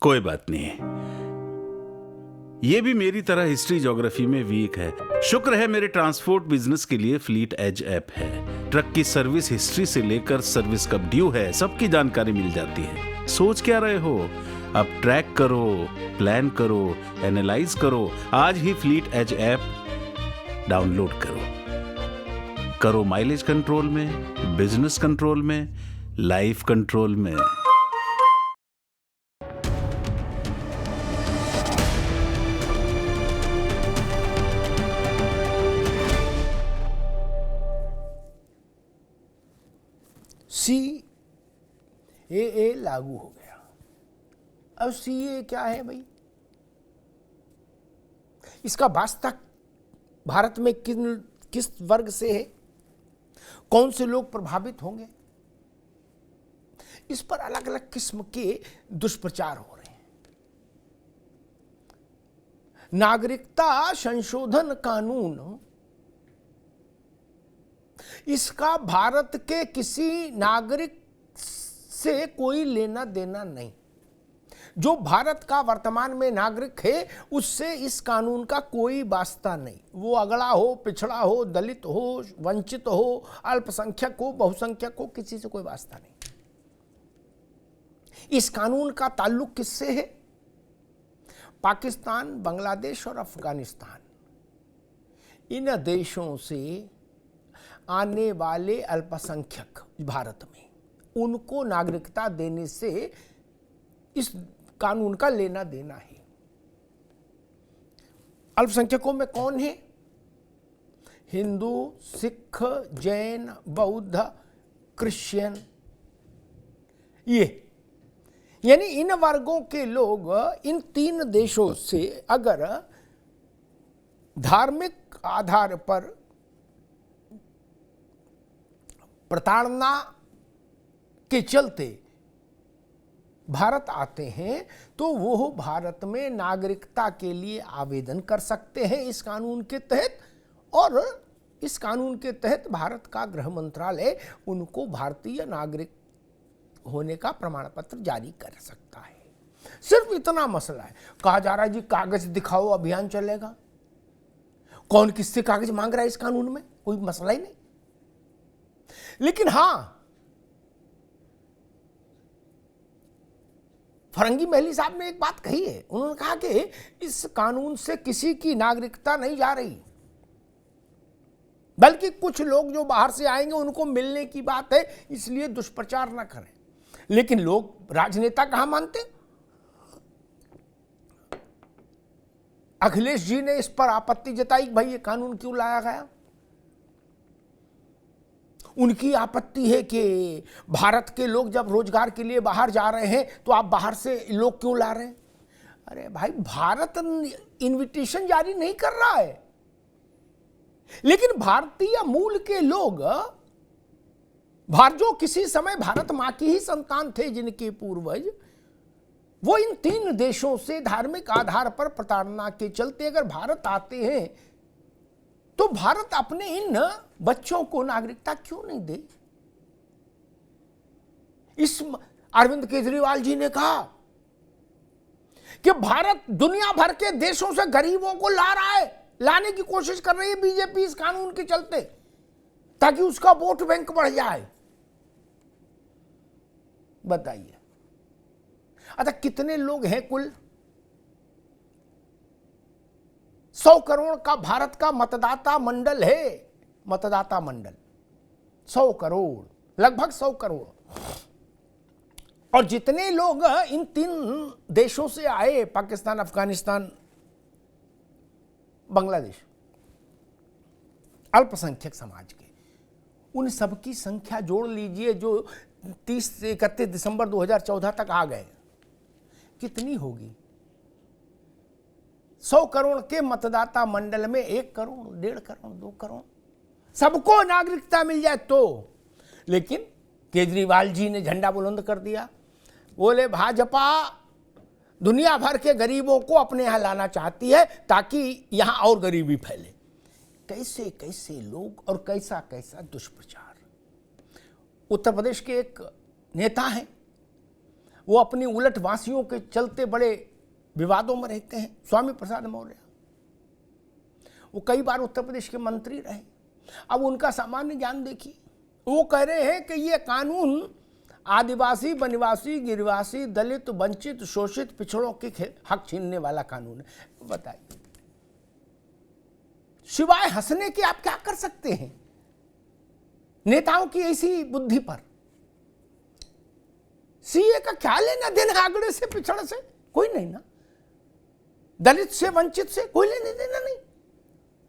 कोई बात नहीं, ये भी मेरी तरह हिस्ट्री ज्योग्राफी में वीक है। शुक्र है मेरे ट्रांसपोर्ट बिजनेस के लिए फ्लीट एज ऐप है। ट्रक की सर्विस हिस्ट्री से लेकर सर्विस कब ड्यू है सबकी जानकारी मिल जाती है। सोच क्या रहे हो? अब ट्रैक करो, प्लान करो, एनालाइज करो। आज ही फ्लीट एज ऐप डाउनलोड करो माइलेज कंट्रोल में, बिजनेस कंट्रोल में, लाइफ कंट्रोल में। CAA लागू हो गया। अब CAA क्या है भाई? इसका वास्ता भारत में किस वर्ग से है? कौन से लोग प्रभावित होंगे? इस पर अलग अलग किस्म के दुष्प्रचार हो रहे हैं। नागरिकता संशोधन कानून, इसका भारत के किसी नागरिक से कोई लेना देना नहीं। जो भारत का वर्तमान में नागरिक है उससे इस कानून का कोई वास्ता नहीं। वो अगड़ा हो, पिछड़ा हो, दलित हो, वंचित हो, अल्पसंख्यक हो, बहुसंख्यक हो, किसी से कोई वास्ता नहीं। इस कानून का ताल्लुक किससे है? पाकिस्तान, बांग्लादेश और अफगानिस्तान, इन देशों से आने वाले अल्पसंख्यक भारत में, उनको नागरिकता देने से इस कानून का लेना देना है। अल्पसंख्यकों में कौन है? हिंदू, सिख, जैन, बौद्ध, क्रिश्चियन, ये यानी इन वर्गों के लोग इन तीन देशों से अगर धार्मिक आधार पर प्रताड़ना के चलते भारत आते हैं तो वो भारत में नागरिकता के लिए आवेदन कर सकते हैं इस कानून के तहत, और इस कानून के तहत भारत का गृह मंत्रालय उनको भारतीय नागरिक होने का प्रमाण पत्र जारी कर सकता है। सिर्फ इतना मसला है। कहा जा रहा है जी कागज दिखाओ अभियान चलेगा। कौन किससे कागज मांग रहा है इस कानून में? कोई मसला ही नहीं। लेकिन हां, फरंगी महली साहब ने एक बात कही है। उन्होंने कहा कि इस कानून से किसी की नागरिकता नहीं जा रही, बल्कि कुछ लोग जो बाहर से आएंगे उनको मिलने की बात है, इसलिए दुष्प्रचार ना करें। लेकिन लोग, राजनेता कहां मानते? अखिलेश जी ने इस पर आपत्ति जताई, भाई ये कानून क्यों लाया गया। उनकी आपत्ति है कि भारत के लोग जब रोजगार के लिए बाहर जा रहे हैं तो आप बाहर से लोग क्यों ला रहे हैं। अरे भाई, भारत इनविटेशन जारी नहीं कर रहा है, लेकिन भारतीय मूल के लोग, जो किसी समय भारत मां की ही संतान थे, जिनके पूर्वज, वो इन तीन देशों से धार्मिक आधार पर प्रताड़ना के चलते अगर भारत आते हैं तो भारत अपने इन बच्चों को नागरिकता क्यों नहीं दे। इस अरविंद केजरीवाल जी ने कहा कि भारत दुनिया भर के देशों से गरीबों को ला रहा है, लाने की कोशिश कर रही है बीजेपी इस कानून के चलते, ताकि उसका वोट बैंक बढ़ जाए। बताइए, अच्छा कितने लोग हैं कुल? 100 करोड़ का भारत का मतदाता मंडल है। मतदाता मंडल 100 करोड़, लगभग 100 करोड़। और जितने लोग इन तीन देशों से आए, पाकिस्तान, अफगानिस्तान, बांग्लादेश, अल्पसंख्यक समाज के, उन सबकी संख्या जोड़ लीजिए जो 30 से 31 दिसंबर 2014 तक आ गए, कितनी होगी? 100 करोड़ के मतदाता मंडल में 1 करोड़, 1.5 करोड़, 2 करोड़ सबको नागरिकता मिल जाए तो। लेकिन केजरीवाल जी ने झंडा बुलंद कर दिया, बोले भाजपा दुनिया भर के गरीबों को अपने यहां लाना चाहती है ताकि यहां और गरीबी फैले। कैसे कैसे लोग और कैसा कैसा दुष्प्रचार। उत्तर प्रदेश के एक नेता हैं, वो अपनी उलटवासियों के चलते बड़े विवादों में रहते हैं। स्वामी प्रसाद मौर्य, वो कई बार उत्तर प्रदेश के मंत्री रहे। अब उनका सामान्य ज्ञान देखिए, वो कह रहे हैं कि ये कानून आदिवासी, वनवासी, गिरिवासी, दलित, वंचित, शोषित, पिछड़ों के हक छीनने वाला कानून है। बताइए, सिवाय हंसने के आप क्या कर सकते हैं नेताओं की ऐसी बुद्धि पर? सीए का क्या लेना देना आगड़े से, पिछड़ से? कोई नहीं ना। दलित से, वंचित से कोई लेने देना नहीं।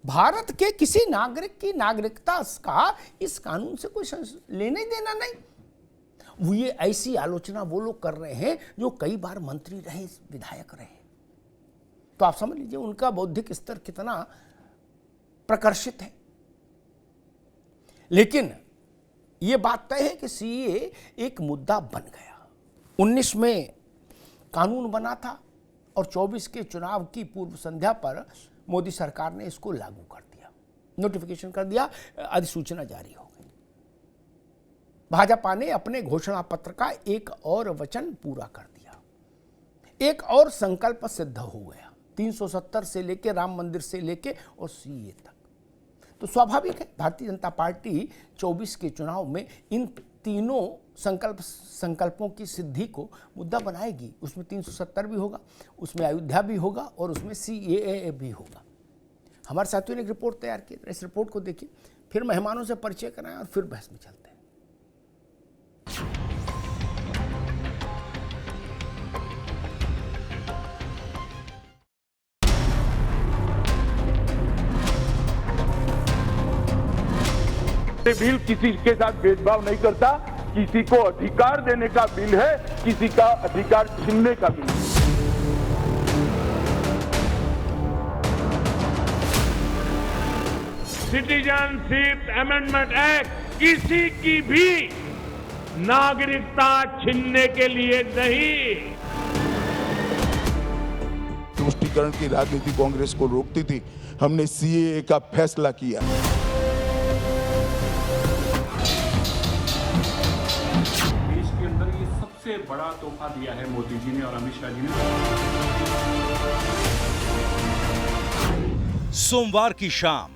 भारत के किसी नागरिक की नागरिकता का इस कानून से कोई लेने देना नहीं। वो ये ऐसी आलोचना वो लोग कर रहे हैं जो कई बार मंत्री रहे, विधायक रहे। तो आप समझ लीजिए उनका बौद्धिक स्तर कितना प्रकर्षित है। लेकिन ये बात तय है कि सीए एक मुद्दा बन गया। 19 में कानून बना था और 24 के चुनाव की पूर्व संध्या पर मोदी सरकार ने इसको लागू कर दिया, नोटिफिकेशन कर दिया, अधिसूचना जारी हो गई। भाजपा ने अपने घोषणा पत्र का एक और वचन पूरा कर दिया, एक और संकल्प सिद्ध हो गया, 370 से लेके राम मंदिर से लेके और सीए तक। तो स्वाभाविक है भारतीय जनता पार्टी 24 के चुनाव में इन तीनों संकल्पों की सिद्धि को मुद्दा बनाएगी। उसमें 370 भी होगा, उसमें अयोध्या भी होगा और उसमें सीएए भी होगा। हमारे साथियों ने एक रिपोर्ट तैयार की, इस रिपोर्ट को देखिए, फिर मेहमानों से परिचय कराएं और फिर बहस में चलते हैं। बिल किसी के साथ भेदभाव नहीं करता, किसी को अधिकार देने का बिल है, किसी का अधिकार छीनने का बिल है। सिटीजनशिप अमेंडमेंट एक्ट किसी की भी नागरिकता छीनने के लिए नहीं। तुष्टीकरण की राजनीति कांग्रेस को रोकती थी, हमने सीएए का फैसला किया। सबसे बड़ा तोहफा दिया है मोदी जी ने और अमित शाह जी ने। सोमवार की शाम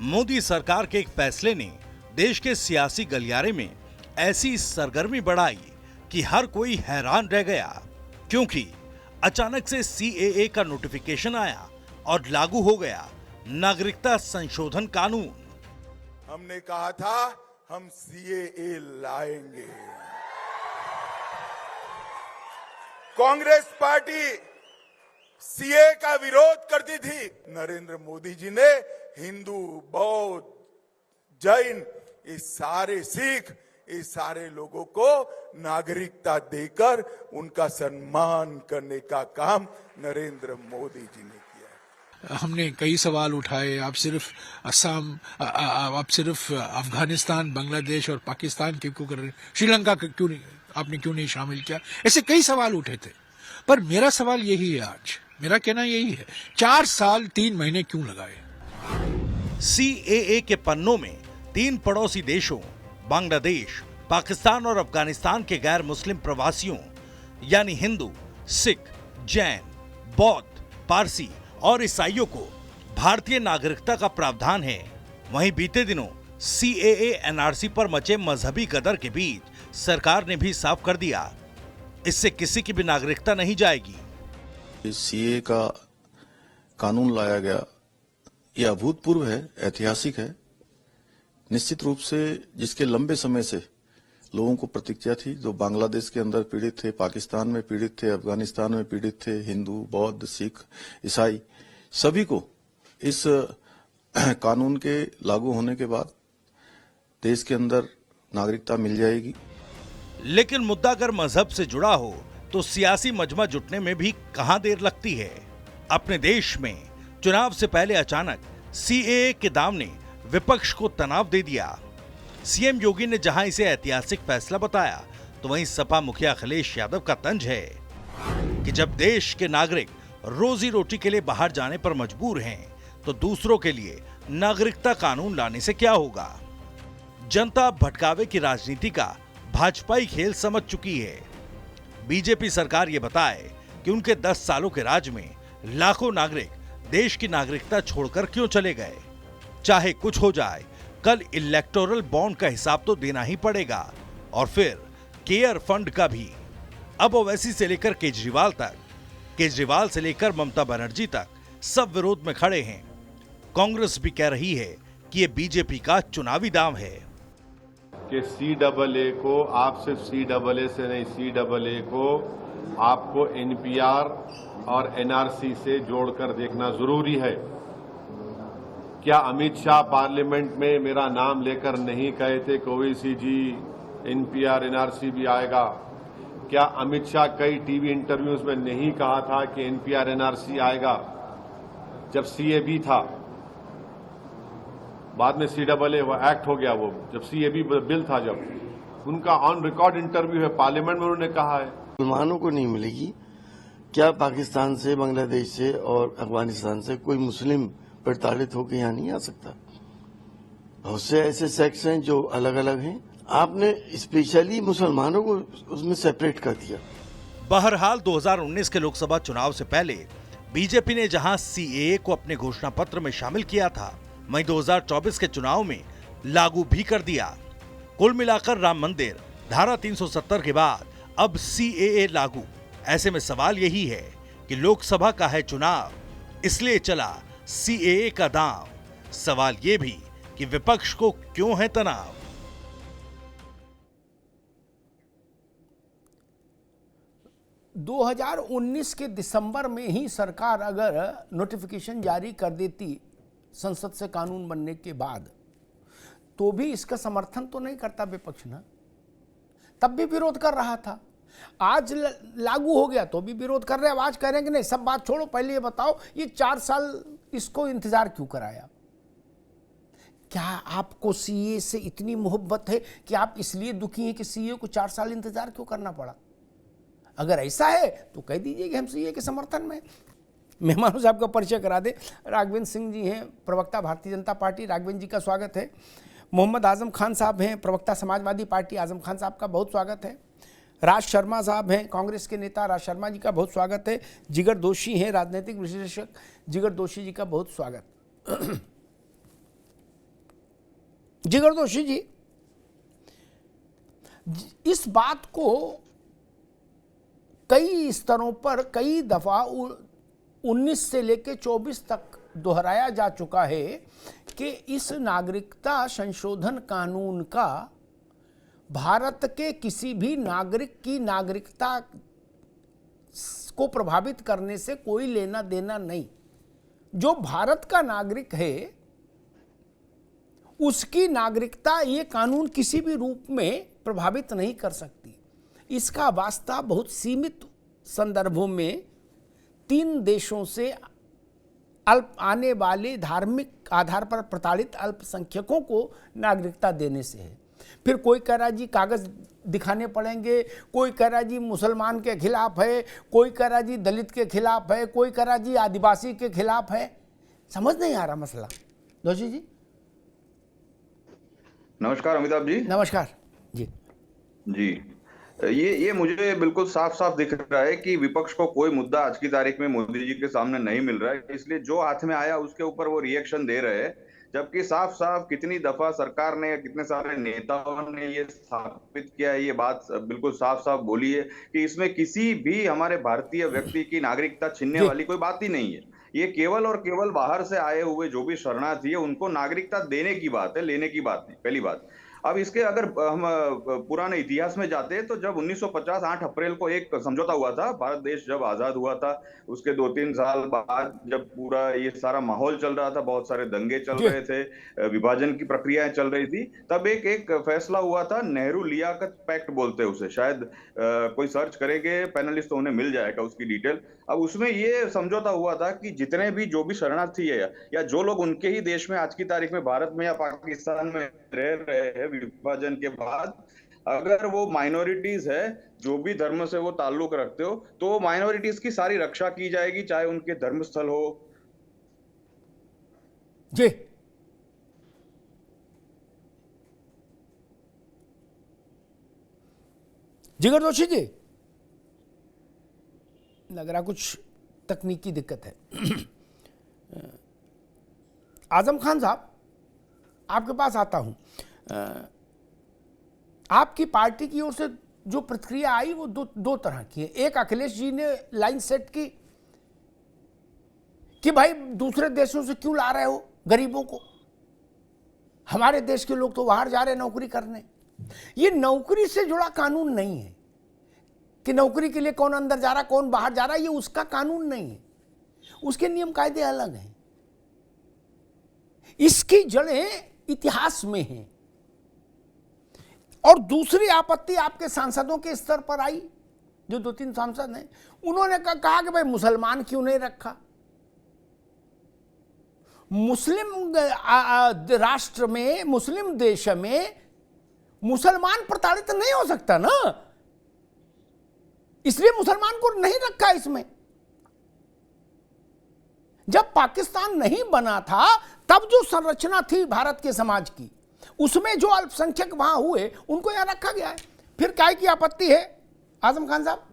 मोदी सरकार के एक फैसले ने देश के सियासी गलियारे में ऐसी सरगर्मी बढ़ाई कि हर कोई हैरान रह गया, क्योंकि अचानक से सीएए का नोटिफिकेशन आया और लागू हो गया नागरिकता संशोधन कानून। हमने कहा था हम सीएए लाएंगे। कांग्रेस पार्टी सीए का विरोध करती थी। नरेंद्र मोदी जी ने हिंदू, बौद्ध, जैन, इस सारे सिख, इस सारे लोगों को नागरिकता देकर उनका सम्मान करने का काम नरेंद्र मोदी जी ने किया। हमने कई सवाल उठाए, आप सिर्फ असम, आप सिर्फ अफगानिस्तान, बांग्लादेश और पाकिस्तान क्यों कर रहे हैं, श्रीलंका क्यों नहीं, आपने क्यों नहीं शामिल किया? ऐसे कई सवाल उठे थे, पर मेरा सवाल यही है, आज मेरा कहना यही है, 4 साल 3 महीने क्यों लगाए? सीएए के पन्नों में 3 पड़ोसी देशों बांग्लादेश, पाकिस्तान और अफगानिस्तान के गैर मुस्लिम प्रवासियों यानी हिंदू, सिख, जैन, बौद्ध, पारसी और ईसाइयों को भारतीय नागरिकता का प्रावधान है। वहीं बीते दिनों सीएए एनआरसी पर मचे मजहबी गदर के बीच सरकार ने भी साफ कर दिया, इससे किसी की भी नागरिकता नहीं जाएगी। सीए का कानून लाया गया, यह अभूतपूर्व है, ऐतिहासिक है। निश्चित रूप से जिसके लंबे समय से लोगों को प्रतीक्षा थी, जो बांग्लादेश के अंदर पीड़ित थे, पाकिस्तान में पीड़ित थे, अफगानिस्तान में पीड़ित थे, हिंदू, बौद्ध, सिख, ईसाई, सभी को इस कानून के लागू होने के बाद देश के अंदर नागरिकता मिल जाएगी। लेकिन मुद्दा अगर मजहब से जुड़ा हो तो सियासी मजमा जुटने में भी कहां देर लगती है। अपने देश में चुनाव से पहले अचानक सीएए के दाम ने विपक्ष को तनाव दे दिया। सीएम योगी ने जहां इसे ऐतिहासिक फैसला बताया, तो वहीं सपा मुखिया अखिलेश यादव का तंज है कि जब देश के नागरिक रोजी रोटी के लिए बाहर जाने पर मजबूर हैं, तो दूसरों के लिए नागरिकता कानून लाने से क्या होगा। जनता भटकावे की राजनीति का भाजपाई खेल समझ चुकी है। बीजेपी सरकार ये बताए कि उनके 10 सालों के राज में लाखों नागरिक देश की नागरिकता छोड़कर क्यों चले गए। चाहे कुछ हो जाए, कल इलेक्टोरल बॉन्ड का हिसाब तो देना ही पड़ेगा, और फिर केयर फंड का भी। अब ओवैसी से लेकर केजरीवाल तक, केजरीवाल से लेकर ममता बनर्जी तक सब विरोध में खड़े हैं। कांग्रेस भी कह रही है कि ये बीजेपी का चुनावी दांव है कि CAA को आप सिर्फ CAA से नहीं, CAA को आपको NPR और NRC से जोड़कर देखना जरूरी है। क्या अमित शाह पार्लियामेंट में मेरा नाम लेकर नहीं कहे थे कि ओवैसी जी NPR NRC भी आएगा? क्या अमित शाह कई टीवी इंटरव्यूज में नहीं कहा था कि NPR NRC आएगा? जब CAB था, बाद में CAA वो एक्ट हो गया, वो जब CAB बिल था, जब उनका ऑन रिकॉर्ड इंटरव्यू है पार्लियामेंट में, उन्होंने कहा है मुसलमानों को नहीं मिलेगी। क्या पाकिस्तान से, बांग्लादेश से और अफगानिस्तान से कोई मुस्लिम प्रताड़ित होकर यहाँ नहीं आ सकता? बहुत से ऐसे सेक्ट्स हैं जो अलग अलग हैं, आपने स्पेशली मुसलमानों को उसमें सेपरेट कर दिया। बहरहाल 2019 के लोकसभा चुनाव से पहले बीजेपी ने जहां CAA को अपने घोषणा पत्र में शामिल किया था, वहीं 2024 के चुनाव में लागू भी कर दिया। कुल मिलाकर राम मंदिर, धारा 370 के बाद अब CAA लागू। ऐसे में सवाल यही है कि लोकसभा का है चुनाव, इसलिए चला CAA का दांव। सवाल ये भी कि विपक्ष को क्यों है तनाव। 2019 के दिसंबर में ही सरकार अगर नोटिफिकेशन जारी कर देती संसद से कानून बनने के बाद, तो भी इसका समर्थन तो नहीं करता विपक्ष ना, तब भी विरोध कर रहा था। आज लागू हो गया तो भी विरोध कर रहे हैं। आज कह रहे हैं कि नहीं, सब बात छोड़ो, पहले ये बताओ ये 4 साल इसको इंतजार क्यों कराया? क्या आपको CAA से इतनी मोहब्बत है कि आप इसलिए दुखी हैं कि CAA को 4 साल इंतजार क्यों करना पड़ा? अगर ऐसा है तो कह दीजिए कि हम CAA के समर्थन में। मेहमानों से आपका परिचय करा दे। राघवेंद्र सिंह जी हैं, प्रवक्ता भारतीय जनता पार्टी। राघवेंद्र जी का स्वागत है। मोहम्मद आजम खान साहब हैं, प्रवक्ता समाजवादी पार्टी। आजम खान साहब का बहुत स्वागत है। राज शर्मा साहब हैं, कांग्रेस के नेता। राज शर्मा जी का बहुत स्वागत है। जिगर दोषी हैं, राजनीतिक विश्लेषक। जिगर दोषी जी का बहुत स्वागत। जिगर दोषी जी, इस बात को कई स्तरों पर कई दफा 19 से लेकर 24 तक दोहराया जा चुका है कि इस नागरिकता संशोधन कानून का भारत के किसी भी नागरिक की नागरिकता को प्रभावित करने से कोई लेना देना नहीं। जो भारत का नागरिक है उसकी नागरिकता ये कानून किसी भी रूप में प्रभावित नहीं कर सकती। इसका वास्ता बहुत सीमित संदर्भों में 3 देशों से अल्प आने वाले धार्मिक आधार पर प्रताड़ित अल्पसंख्यकों को नागरिकता देने से है। फिर कोई कह रहा जी कागज दिखाने पड़ेंगे, कोई कह रहा जी मुसलमान के खिलाफ है, कोई कह रहा जी दलित के खिलाफ है, कोई कह रहा जी आदिवासी के खिलाफ है। समझ नहीं आ रहा मसला। दोषी जी नमस्कार। अमिताभ जी नमस्कार जी। जी ये मुझे बिल्कुल साफ साफ दिख रहा है कि विपक्ष को कोई मुद्दा आज की तारीख में मोदी जी के सामने नहीं मिल रहा है, इसलिए जो हाथ में आया उसके ऊपर वो रिएक्शन दे रहे हैं। जबकि साफ साफ कितनी दफा सरकार ने, कितने सारे नेताओं ने ये स्थापित किया है, ये बात बिल्कुल साफ साफ बोली है कि इसमें किसी भी हमारे भारतीय व्यक्ति की नागरिकता छीनने वाली कोई बात ही नहीं है। ये केवल और केवल बाहर से आए हुए जो भी शरणार्थी है उनको नागरिकता देने की बात है, लेने की बात नहीं। पहली बात। अब इसके अगर हम पुराने इतिहास में जाते हैं तो जब 1950 8 अप्रैल को एक समझौता हुआ था, भारत देश जब आजाद हुआ था, उसके 2-3 साल बाद जब पूरा ये सारा माहौल चल रहा था, बहुत सारे दंगे चल रहे थे, विभाजन की प्रक्रियाएं चल रही थी, तब एक फैसला हुआ था, नेहरू लियाकत पैक्ट बोलते हैं उसे। शायद कोई सर्च करेंगे पैनलिस्ट तो उन्हें मिल जाएगा उसकी डिटेल। अब उसमें ये समझौता हुआ था कि जितने भी जो भी शरणार्थी है या जो लोग उनके ही देश में आज की तारीख में भारत में या पाकिस्तान में रह रहे हैं विभाजन के बाद, अगर वो माइनॉरिटीज है, जो भी धर्म से वो ताल्लुक रखते हो, तो माइनॉरिटीज की सारी रक्षा की जाएगी, चाहे उनके धर्मस्थल हो। जी जिगर दोषी जी, लग रहा कुछ तकनीकी दिक्कत है। आजम खान साहब, आपके पास आता हूं। आपकी पार्टी की ओर से जो प्रतिक्रिया आई वो दो तरह की है। एक, अखिलेश जी ने लाइन सेट की कि भाई दूसरे देशों से क्यों ला रहे हो गरीबों को, हमारे देश के लोग तो बाहर जा रहे हैं नौकरी करने। ये नौकरी से जुड़ा कानून नहीं है कि नौकरी के लिए कौन अंदर जा रहा कौन बाहर जा रहा, ये उसका कानून नहीं है, उसके नियम कायदे अलग हैं। इसकी जड़ें इतिहास में हैं। और दूसरी आपत्ति आपके सांसदों के स्तर पर आई, जो 2-3 सांसद हैं, उन्होंने कहा कि भाई मुसलमान क्यों नहीं रखा। मुस्लिम राष्ट्र में, मुस्लिम देश में मुसलमान प्रताड़ित नहीं हो सकता ना, इसलिए मुसलमान को नहीं रखा इसमें। जब पाकिस्तान नहीं बना था तब जो संरचना थी भारत के समाज की, उसमें जो अल्पसंख्यक वहां हुए उनको यहां रखा गया है। फिर क्या की आपत्ति है आजम खान साहब?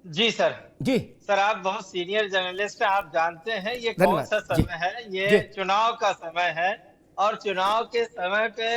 जी सर। जी सर, आप बहुत सीनियर जर्नलिस्ट हैं, आप जानते हैं ये कौन सा समय है। ये चुनाव का समय है, और चुनाव के समय पे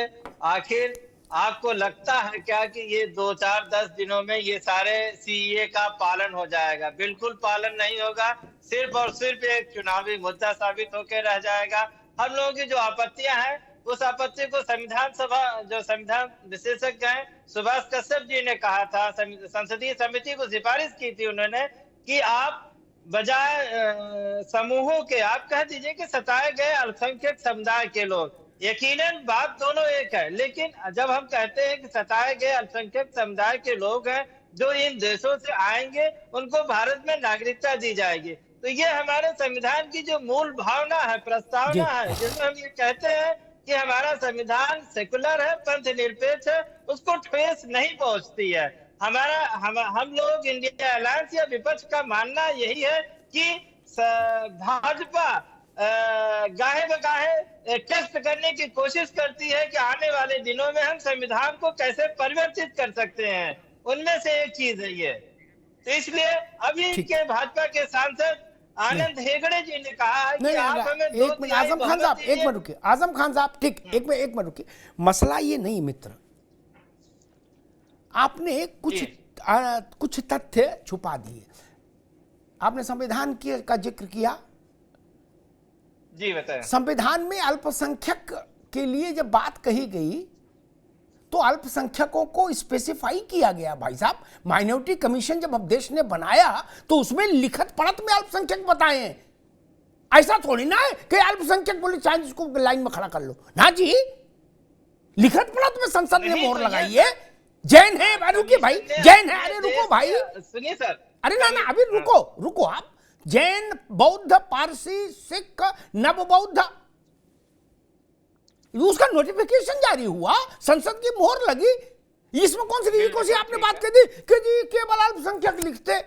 आखिर आपको लगता है क्या कि ये 2-4-10 दिनों में ये सारे सीए का पालन हो जाएगा? बिल्कुल पालन नहीं होगा, सिर्फ और सिर्फ एक चुनावी मुद्दा साबित होकर रह जाएगा। हम लोगों की जो आपत्तियां हैं, उस आपत्ति को संविधान सभा, जो संविधान विशेषज्ञ हैं, सुभाष कश्यप जी ने कहा था, संसदीय समिति को सिफारिश की थी उन्होंने कि आप बजाय समूहों के आप कह दीजिए कि सताए गए अल्पसंख्यक समुदाय के लोग। यकीनन बात दोनों एक है, लेकिन जब हम कहते हैं कि सताए गए अल्पसंख्यक समुदाय के लोग हैं जो इन देशों से आएंगे, उनको भारत में नागरिकता दी जाएगी, तो ये हमारे संविधान की जो मूल भावना है, प्रस्तावना है, जिसमें हम ये कहते हैं कि हमारा संविधान सेकुलर है, पंथ निरपेक्ष है, उसको ठेस नहीं पहुंचती है। हम लोग इंडिया अलायंस या विपक्ष का मानना यही है कि भाजपा गाहे बगाहे टेस्ट करने की कोशिश करती है कि आने वाले दिनों में हम संविधान को कैसे परिवर्तित कर सकते हैं। उनमें से एक चीज है ये। तो इसलिए अभी के भाजपा के सांसद आनंद हेगड़े जी ने कहा है कि आप हमें एक मिनट आजम खान साहब, एक मिनट रुकिए आजम खान साहब, ठीक, एक मिनट रुकिए। मसला ये नहीं मित्र, आपने कुछ तथ्य छुपा दिए। आपने संविधान का जिक्र किया। जी बताएं। संविधान में अल्पसंख्यक के लिए जब बात कही गई तो अल्पसंख्यकों को स्पेसिफाई किया गया। भाई साहब, माइनॉरिटी कमीशन जब अब देश ने बनाया तो उसमें लिखत पढ़त में अल्पसंख्यक बताए हैं। ऐसा थोड़ी ना है कि अल्पसंख्यक बोले चाहे जिसको लाइन में खड़ा कर लो ना जी, लिखत पढ़त में संसद ने मोहर लगाई है। जैन है, रुकिए भाई, जैन है, अरे रुको भाई, सुनिए सर, अरे ना अभी रुको आप। जैन, बौद्ध, पारसी, सिख, नव बौद्ध, उसका नोटिफिकेशन जारी हुआ, संसद की मोहर लगी। इसमें कौन सी आपने बात कह दी कि जी केवल अल्पसंख्यक लिखते,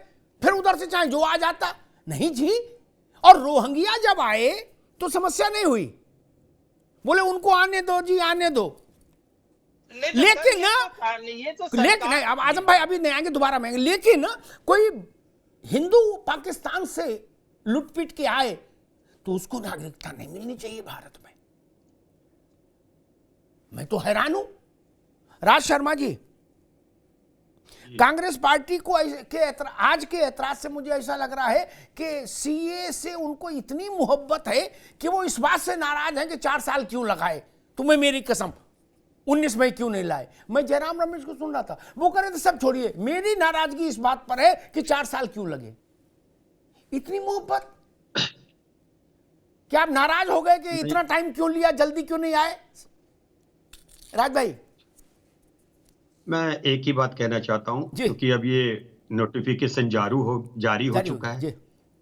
फिर उधर से चाहे जो आ जाता? नहीं जी। और रोहिंग्या जब आए तो समस्या नहीं हुई, बोले उनको आने दो जी, आने दो। लेकिन नहीं, अब आजम भाई अभी नहीं आएंगे, दोबारा में आएंगे। लेकिन कोई हिंदू पाकिस्तान से लुटपीट के आए तो उसको नागरिकता नहीं मिलनी चाहिए भारत में। मैं तो हैरान हूं। राज शर्मा जी, कांग्रेस पार्टी को आज के ऐतराज से मुझे ऐसा लग रहा है कि सीए से उनको इतनी मोहब्बत है कि वो इस बात से नाराज हैं कि 4 साल क्यों लगाए, तुम्हें मेरी कसम 19 मई क्यों नहीं लाए। मैं जयराम रमेश को सुन रहा था, वो कह रहे थे सब छोड़िए, मेरी नाराजगी इस बात पर है कि 4 साल क्यों लगे। इतनी मोहब्बत, क्या आप नाराज हो गए कि इतना टाइम क्यों लिया, जल्दी क्यों नहीं आए? राज भाई, मैं एक ही बात कहना चाहता हूं, क्योंकि अब ये नोटिफिकेशन जारी हो चुका है,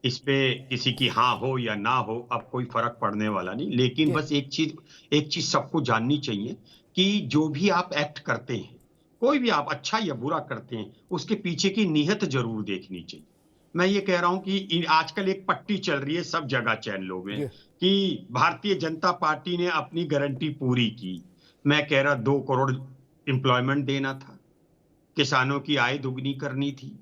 इस पे किसी की हाँ हो या ना हो अब कोई फर्क पड़ने वाला नहीं। लेकिन बस एक चीज सबको जाननी चाहिए कि जो भी आप एक्ट करते हैं, कोई भी आप अच्छा या बुरा करते हैं, उसके पीछे की नीयत जरूर देखनी चाहिए। मैं ये कह रहा हूं कि आजकल एक पट्टी चल रही है सब जगह चैन लोग में कि भारतीय जनता पार्टी ने अपनी गारंटी पूरी की। मैं कह रहा 2 करोड़ एम्प्लॉयमेंट देना था, किसानों की आय दुगनी करनी थी,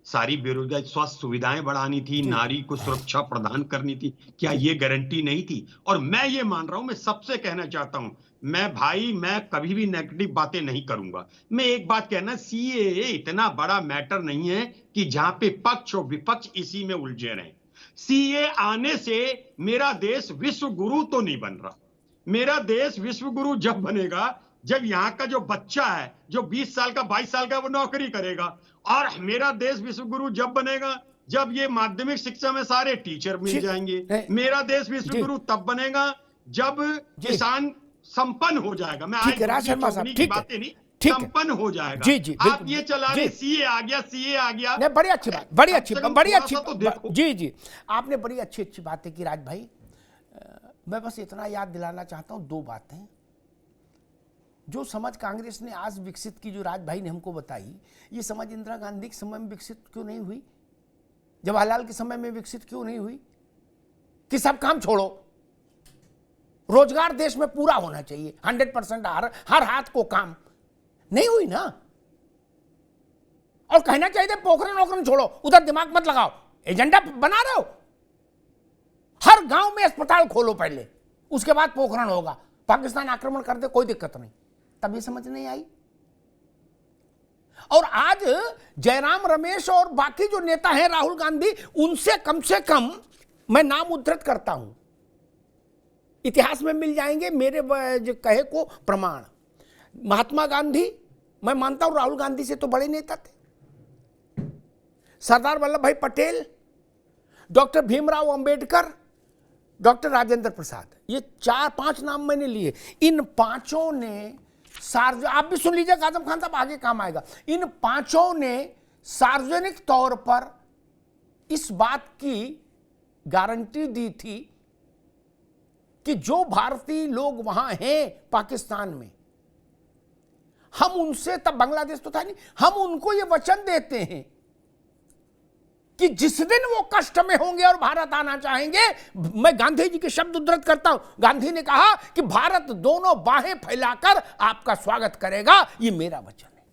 सारी बेरोजगारी, स्वास्थ्य सुविधाएं बढ़ानी थी, नारी को सुरक्षा प्रदान करनी थी। क्या ये गारंटी नहीं थी? और मैं ये मान रहा हूं, मैं सबसे कहना चाहता हूं, मैं कभी भी नेगेटिव बातें नहीं करूंगा। मैं एक बात कहना, सीएए इतना बड़ा मैटर नहीं है कि जहां पे पक्ष और विपक्ष इसी में उलझे रहे। सीए आने से मेरा देश विश्व गुरु तो नहीं बन रहा। मेरा देश विश्व गुरु जब बनेगा जब यहाँ का जो बच्चा है, जो 20 साल का 22 साल का, वो नौकरी करेगा। और मेरा देश विश्व गुरु जब बनेगा जब ये माध्यमिक शिक्षा में सारे टीचर मिल जाएंगे। मेरा देश विश्व गुरु तब बनेगा जब किसान संपन्न हो जाएगा। मैं आज की बातें नहीं, संपन्न हो जाएगा। जी जी, आप ये चला रहे सीए आ गया, सीए आ गया। नहीं, बड़ी अच्छी बात, बड़ी अच्छी तो देखो। जी जी, आपने बड़ी अच्छी अच्छी बातें की राज भाई। मैं बस इतना याद दिलाना चाहता हूं, 2 बातें। जो समझ कांग्रेस ने आज विकसित की, जो राज भाई ने हमको बताई, ये समझ इंदिरा गांधी के समय में विकसित क्यों नहीं हुई? जवाहरलाल के समय में विकसित क्यों नहीं हुई? कि सब काम छोड़ो, रोजगार देश में पूरा होना चाहिए, 100% हर हाथ को काम, नहीं हुई ना। और कहना चाहिए पोखरण वोखरण छोड़ो, उधर दिमाग मत लगाओ, एजेंडा बना रहे हो, हर गांव में अस्पताल खोलो पहले, उसके बाद पोखरण होगा। पाकिस्तान आक्रमण कर दे, कोई दिक्कत नहीं। तब ये समझ नहीं आई। और आज जयराम रमेश और बाकी जो नेता हैं, राहुल गांधी, उनसे कम से कम मैं नाम उद्धृत करता हूं, इतिहास में मिल जाएंगे मेरे जो कहे को प्रमाण। महात्मा गांधी, मैं मानता हूं राहुल गांधी से तो बड़े नेता थे। सरदार वल्लभ भाई पटेल, डॉक्टर भीमराव अंबेडकर, डॉक्टर राजेंद्र प्रसाद, ये 4-5 नाम मैंने लिए। इन पांचों ने आप भी सुन लीजिए, आजम खान साहब आगे काम आएगा। इन पांचों ने सार्वजनिक तौर पर इस बात की गारंटी दी थी कि जो भारतीय लोग वहां हैं पाकिस्तान में, हम उनसे, तब बांग्लादेश तो था नहीं, हम उनको ये वचन देते हैं कि जिस दिन वो कष्ट में होंगे और भारत आना चाहेंगे, मैं गांधी जी के शब्द उद्धृत करता हूं, गांधी ने कहा कि भारत दोनों बाहें फैलाकर आपका स्वागत करेगा, ये मेरा वचन है।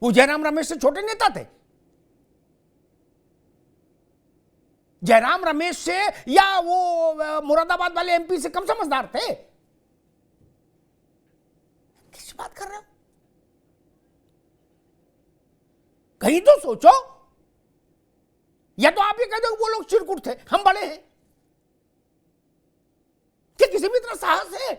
वो जयराम रमेश से छोटे नेता थे? जयराम रमेश से या वो मुरादाबाद वाले एमपी से कम समझदार थे? किस बात कर रहे हो? कहीं तो सोचो। या तो आप ये कह दो वो लोग चिरकुट थे, हम बड़े हैं, कि किसी भी तरह साहस है?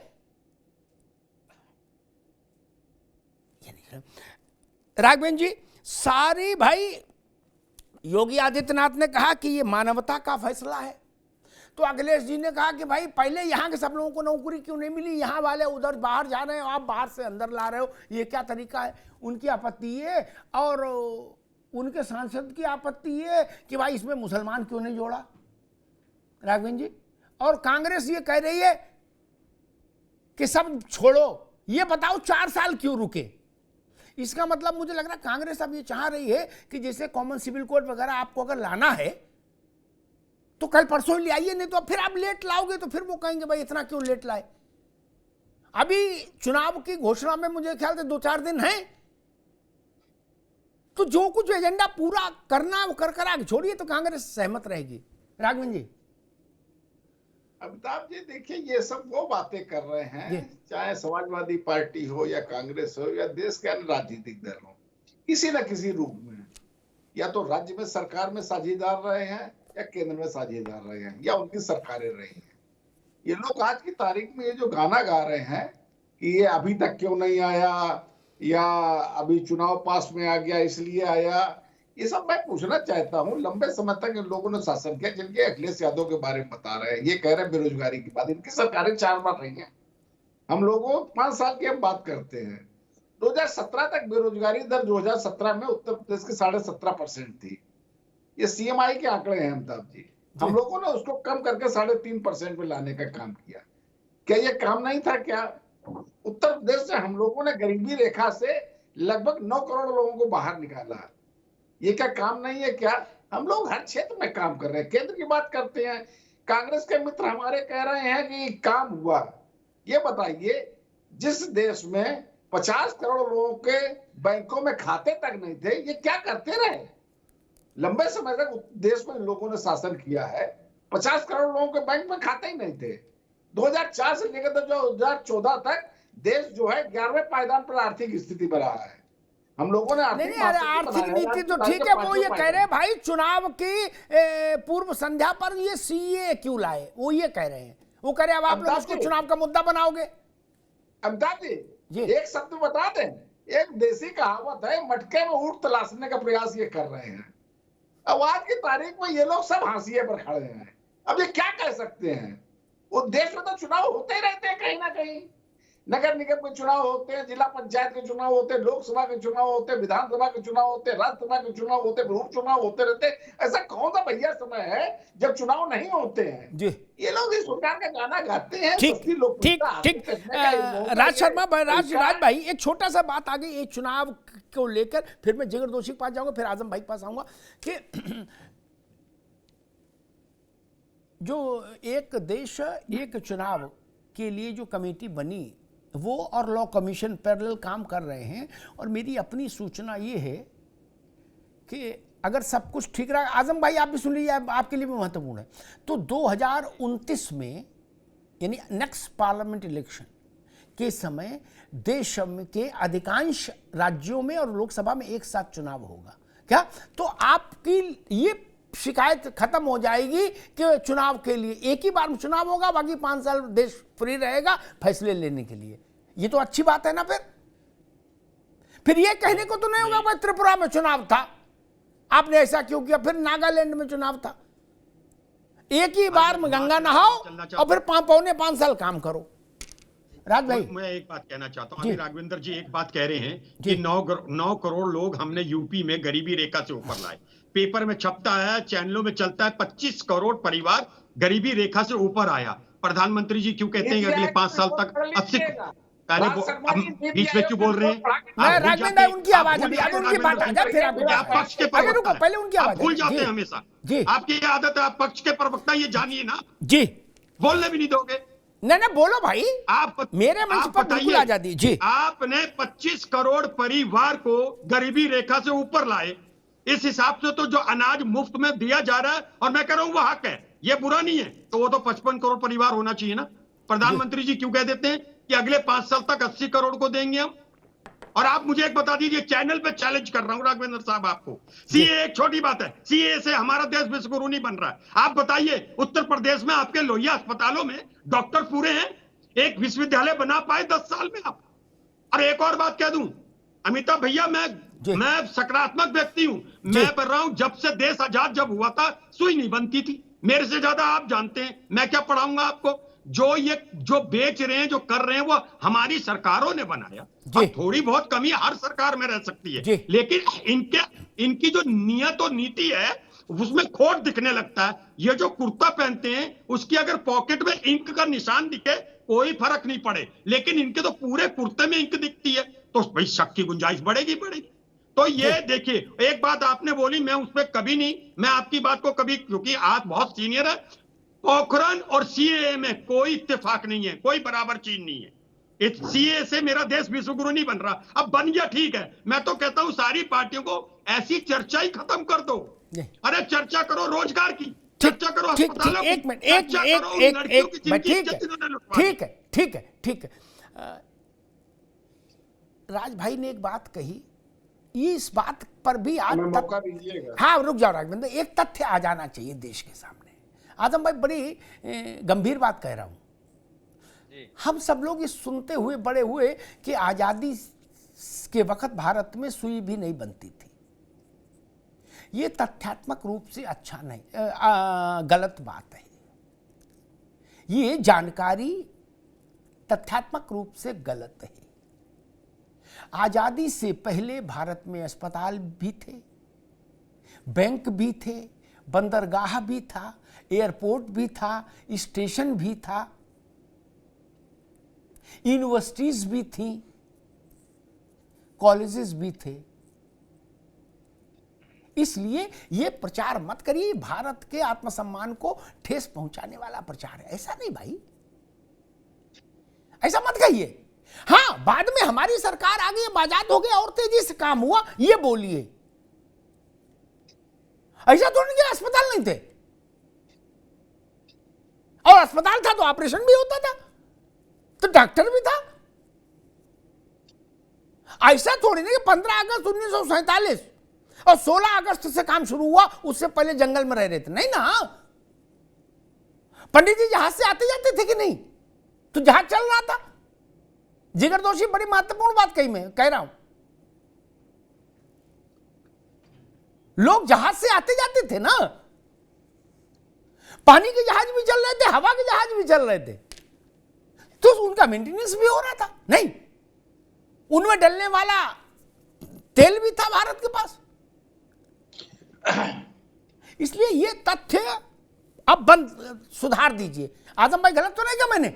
राघवेंद्र जी, सारी भाई योगी आदित्यनाथ ने कहा कि ये मानवता का फैसला है, तो अखिलेश जी ने कहा कि भाई पहले यहां के सब लोगों को नौकरी क्यों नहीं मिली, यहां वाले उधर बाहर जा रहे हो, आप बाहर से अंदर ला रहे हो, ये क्या तरीका है? उनकी आपत्ति है। और उनके सांसद की आपत्ति है कि भाई इसमें मुसलमान क्यों नहीं जोड़ा, राघवेंद्र जी। और कांग्रेस ये कह रही है कि सब छोड़ो। ये बताओ 4 साल क्यों रुके? इसका मतलब मुझे लग रहा है कांग्रेस अब ये चाह रही है कि जैसे कॉमन सिविल कोड वगैरह आपको अगर लाना है तो कल परसों ले आइए, नहीं तो फिर आप लेट लाओगे तो फिर वो कहेंगे भाई इतना क्यों लेट लाए। अभी चुनाव की घोषणा में मुझे ख्याल से 2-4 दिन है, तो जो कुछ एजेंडा पूरा करना वो कर आगे छोड़िए, तो कांग्रेस सहमत रहेगी। राघवन जी। अमिताभ जी, देखिए ये सब वो बातें कर रहे हैं, चाहे समाजवादी पार्टी हो या कांग्रेस हो या देश के अन्य राजनीतिक दल हो, किसी न किसी रूप में या तो राज्य में सरकार में साझेदार रहे हैं या केंद्र में साझेदार रहे हैं या उनकी सरकारें रही हैं। ये लोग आज की तारीख में ये जो गाना गा रहे हैं कि ये अभी तक क्यों नहीं आया या अभी चुनाव पास में आ गया इसलिए आया, ये सब मैं पूछना चाहता हूं। लंबे समय तक इन लोगों ने शासन किया, जिनके अखिलेश यादव के बारे में बता रहे हैं, ये कह रहे हैं बेरोजगारी की बात, इनकी सरकारें 4 बार रही हैं। हम लोगों 5 साल की हम बात करते हैं। 2017 तक बेरोजगारी दर 2017 में उत्तर प्रदेश की 17.5% थी। ये सीएमआई के आंकड़े हैं अमिताभ जी। हम लोगों ने उसको कम करके 3.5% में लाने का काम किया। क्या ये काम नहीं था? क्या उत्तर प्रदेश से हम लोगों ने गरीबी रेखा से लगभग 9 करोड़ लोगों को बाहर निकाला? ये क्या काम नहीं है? क्या हम लोग हर क्षेत्र में काम कर रहे हैं? केंद्र की बात करते हैं, कांग्रेस के मित्र हमारे कह रहे हैं कि काम हुआ। ये बताइए, जिस देश में 50 करोड़ लोगों के बैंकों में खाते तक नहीं थे। ये क्या करते रहे? लंबे समय तक देश में लोगों ने शासन किया है, 50 करोड़ लोगों के बैंक में खाते ही नहीं थे। 2004 से लेकर 2014 तक देश जो है 11वें पायदान पर आर्थिक स्थिति पर रहा है। हम लोगों ने आर्थिक नीति तो ठीक है, वो ये कह रहे हैं भाई चुनाव की पूर्व संध्या पर ये सीए क्यों लाए, वो ये कह रहे हैं। वो कह रहे हैं अब आप लोग उसको चुनाव का मुद्दा बनाओगे। अमिताभ जी एक शब्द बता दें, एक देसी कहावत है, मटके में ऊंट तलाशने का प्रयास ये कर रहे हैं। अब आज की तारीख में ये लोग सब हाशिए पर खड़े हैं। अब ये क्या कह सकते हैं? वो देश में तो चुनाव होते ही रहते हैं कहीं ना कहीं। नगर निगम के चुनाव होते हैं, जिला पंचायत के चुनाव होते हैं, लोकसभा के चुनाव होते हैं, विधानसभा के चुनाव होते हैं, राज्यसभा के चुनाव होते हैं, उपचुनाव होते रहते हैं। ऐसा कौन सा भैया समय है जब चुनाव नहीं होते हैं? जी ये लोग इस प्रकार का गाना गाते हैं। ठीक ठीक राज शर्मा, राज भाई एक छोटा सा बात आ गई चुनाव को लेकर, फिर मैं जिगर दोषी के पास जाऊंगा, फिर आजम भाई के पास आऊंगा कि जो एक देश एक चुनाव के लिए जो कमेटी बनी वो और लॉ कमीशन पैरेलल काम कर रहे हैं। और मेरी अपनी सूचना ये है कि अगर सब कुछ ठीक रहा, आजम भाई आप भी सुन लीजिए, आपके लिए भी महत्वपूर्ण है, तो 2029 में यानी नेक्स्ट पार्लियामेंट इलेक्शन के समय देश के अधिकांश राज्यों में और लोकसभा में एक साथ चुनाव होगा क्या? तो आपकी ये शिकायत खत्म हो जाएगी कि चुनाव के लिए एक ही बार चुनाव होगा, बाकी 5 साल देश फ्री रहेगा फैसले लेने के लिए। ये तो अच्छी बात है ना। फिर ये कहने को तो नहीं होगा भाई त्रिपुरा में चुनाव था, आपने ऐसा क्यों किया, फिर नागालैंड में चुनाव था। एक ही बार में गंगा नहाओ और फिर 5.5 साल काम करो। राज भाई मैं एक बात कहना चाहता हूँ, अभी राघवेंद्र जी एक बात कह रहे हैं कि 9 करोड़ लोग हमने यूपी में गरीबी रेखा से ऊपर लाए। पेपर में छपता है, चैनलों में चलता है, 25 करोड़ परिवार गरीबी रेखा से ऊपर आया। प्रधानमंत्री जी क्यों कहते हैं कि अगले 5 साल तक 80 बीच में क्यों बोल रहे हैं? राघवेंद्र उनकी आवाज अभी उनकी बात आ जाए, फिर आप पक्ष के प्रवक्ता पहले उनकी आवाज भूल जाते हैं हमेशा। आपकी ये आदत है, आप पक्ष के प्रवक्ता ये जानिए ना जी, बोलने भी नहीं दोगे। नहीं बोलो भाई, आप मेरे मंच पर बिल्कुल आजादी जी। आपने 25 करोड़ परिवार को गरीबी रेखा से ऊपर लाए। इस हिसाब से तो जो अनाज मुफ्त में दिया जा रहा है, और मैं कह रहा हूं वो हक है, ये बुरा नहीं है, तो वो तो 55 करोड़ परिवार होना चाहिए ना। प्रधानमंत्री जी क्यों कह देते हैं कि अगले 5 साल तक 80 करोड़ को देंगे हम? और आप मुझे एक बता दीजिए, चैनल पे चैलेंज कर रहा हूं राघवेंद्र साहब आपको, सीए एक छोटी बात है, सीए से हमारा देश विश्वगुरु नहीं बन रहा है। आप बताइए, उत्तर प्रदेश में आपके लोहिया अस्पतालों में डॉक्टर पूरे हैं, एक विश्वविद्यालय बना पाए 10 साल में आप? और एक और बात कह दूं अमिताभ भैया, मैं सकारात्मक व्यक्ति हूं। मैं कर रहा हूं, जब से देश आजाद जब हुआ था सुई नहीं बनती थी। मेरे से ज्यादा आप जानते हैं, मैं क्या पढ़ाऊंगा आपको। जो बेच रहे हैं, जो कर रहे हैं, वो हमारी सरकारों ने बनाया। थोड़ी बहुत कमी हर सरकार में रह सकती है, लेकिन इनकी जो नियत और नीति है उसमें खोट दिखने लगता है। ये जो कुर्ता पहनते हैं उसकी अगर पॉकेट में इंक का निशान दिखे कोई फर्क नहीं पड़े, लेकिन इनके तो पूरे कुर्ते में इंक दिखती है, तो भाई शक की गुंजाइश बढ़ेगी। तो ये देखिए, एक बात आपने बोली, मैं उस पर कभी नहीं, मैं आपकी बात को कभी, क्योंकि आप बहुत सीनियर है, पोखरण और सीएए में कोई इत्तेफाक नहीं है, कोई बराबर चीज नहीं है। इस सीएए से मेरा देश विश्वगुरु नहीं बन रहा। अब बन गया ठीक है, मैं तो कहता हूं सारी पार्टियों को ऐसी चर्चा ही खत्म कर दो। अरे चर्चा करो रोजगार की, चर्चा करो अस्पतालों की, एक मिनट, ठीक है। राज भाई ने एक बात कही, इस बात पर भी आज मौका दीजिएगा। हाँ रुक जाओ राघवेंद्र, एक तथ्य आ जाना चाहिए देश के सामने। आजम भाई बड़ी गंभीर बात कह रहा हूं। हम सब लोग ये सुनते हुए बड़े हुए कि आजादी के वक्त भारत में सुई भी नहीं बनती थी। ये तथ्यात्मक रूप से अच्छा नहीं, गलत बात है। ये जानकारी तथ्यात्मक रूप से गलत है। आजादी से पहले भारत में अस्पताल भी थे, बैंक भी थे, बंदरगाह भी था, एयरपोर्ट भी था, स्टेशन भी था, यूनिवर्सिटीज भी थी, कॉलेजेस भी थे। इसलिए ये प्रचार मत करिए, भारत के आत्मसम्मान को ठेस पहुंचाने वाला प्रचार है। ऐसा नहीं भाई, ऐसा मत कहिए हाँ, बाद में हमारी सरकार आ गई, आजाद हो गया और तेजी से काम हुआ, ये बोलिए। ऐसा तो नहीं कि अस्पताल नहीं थे, और अस्पताल था तो ऑपरेशन भी होता था, तो डॉक्टर भी था। ऐसा थोड़ी नहीं कि 15 अगस्त 1947 और 16 अगस्त से काम शुरू हुआ, उससे पहले जंगल में रह रहे थे, नहीं ना। पंडित जी जहाज से आते जाते थे कि नहीं? तो जहाज चल रहा था। जिगर दोषी बड़ी महत्वपूर्ण बात कही, मैं कह रहा हूं, लोग जहाज से आते जाते थे ना, पानी के जहाज भी चल रहे थे, हवा के जहाज भी चल रहे थे, तो उनका मेंटेनेंस भी हो रहा था। नहीं, उनमें डलने वाला तेल भी था भारत के पास। इसलिए ये तथ्य अब बंद, सुधार दीजिए। आजम भाई, गलत तो नहीं कहा मैंने?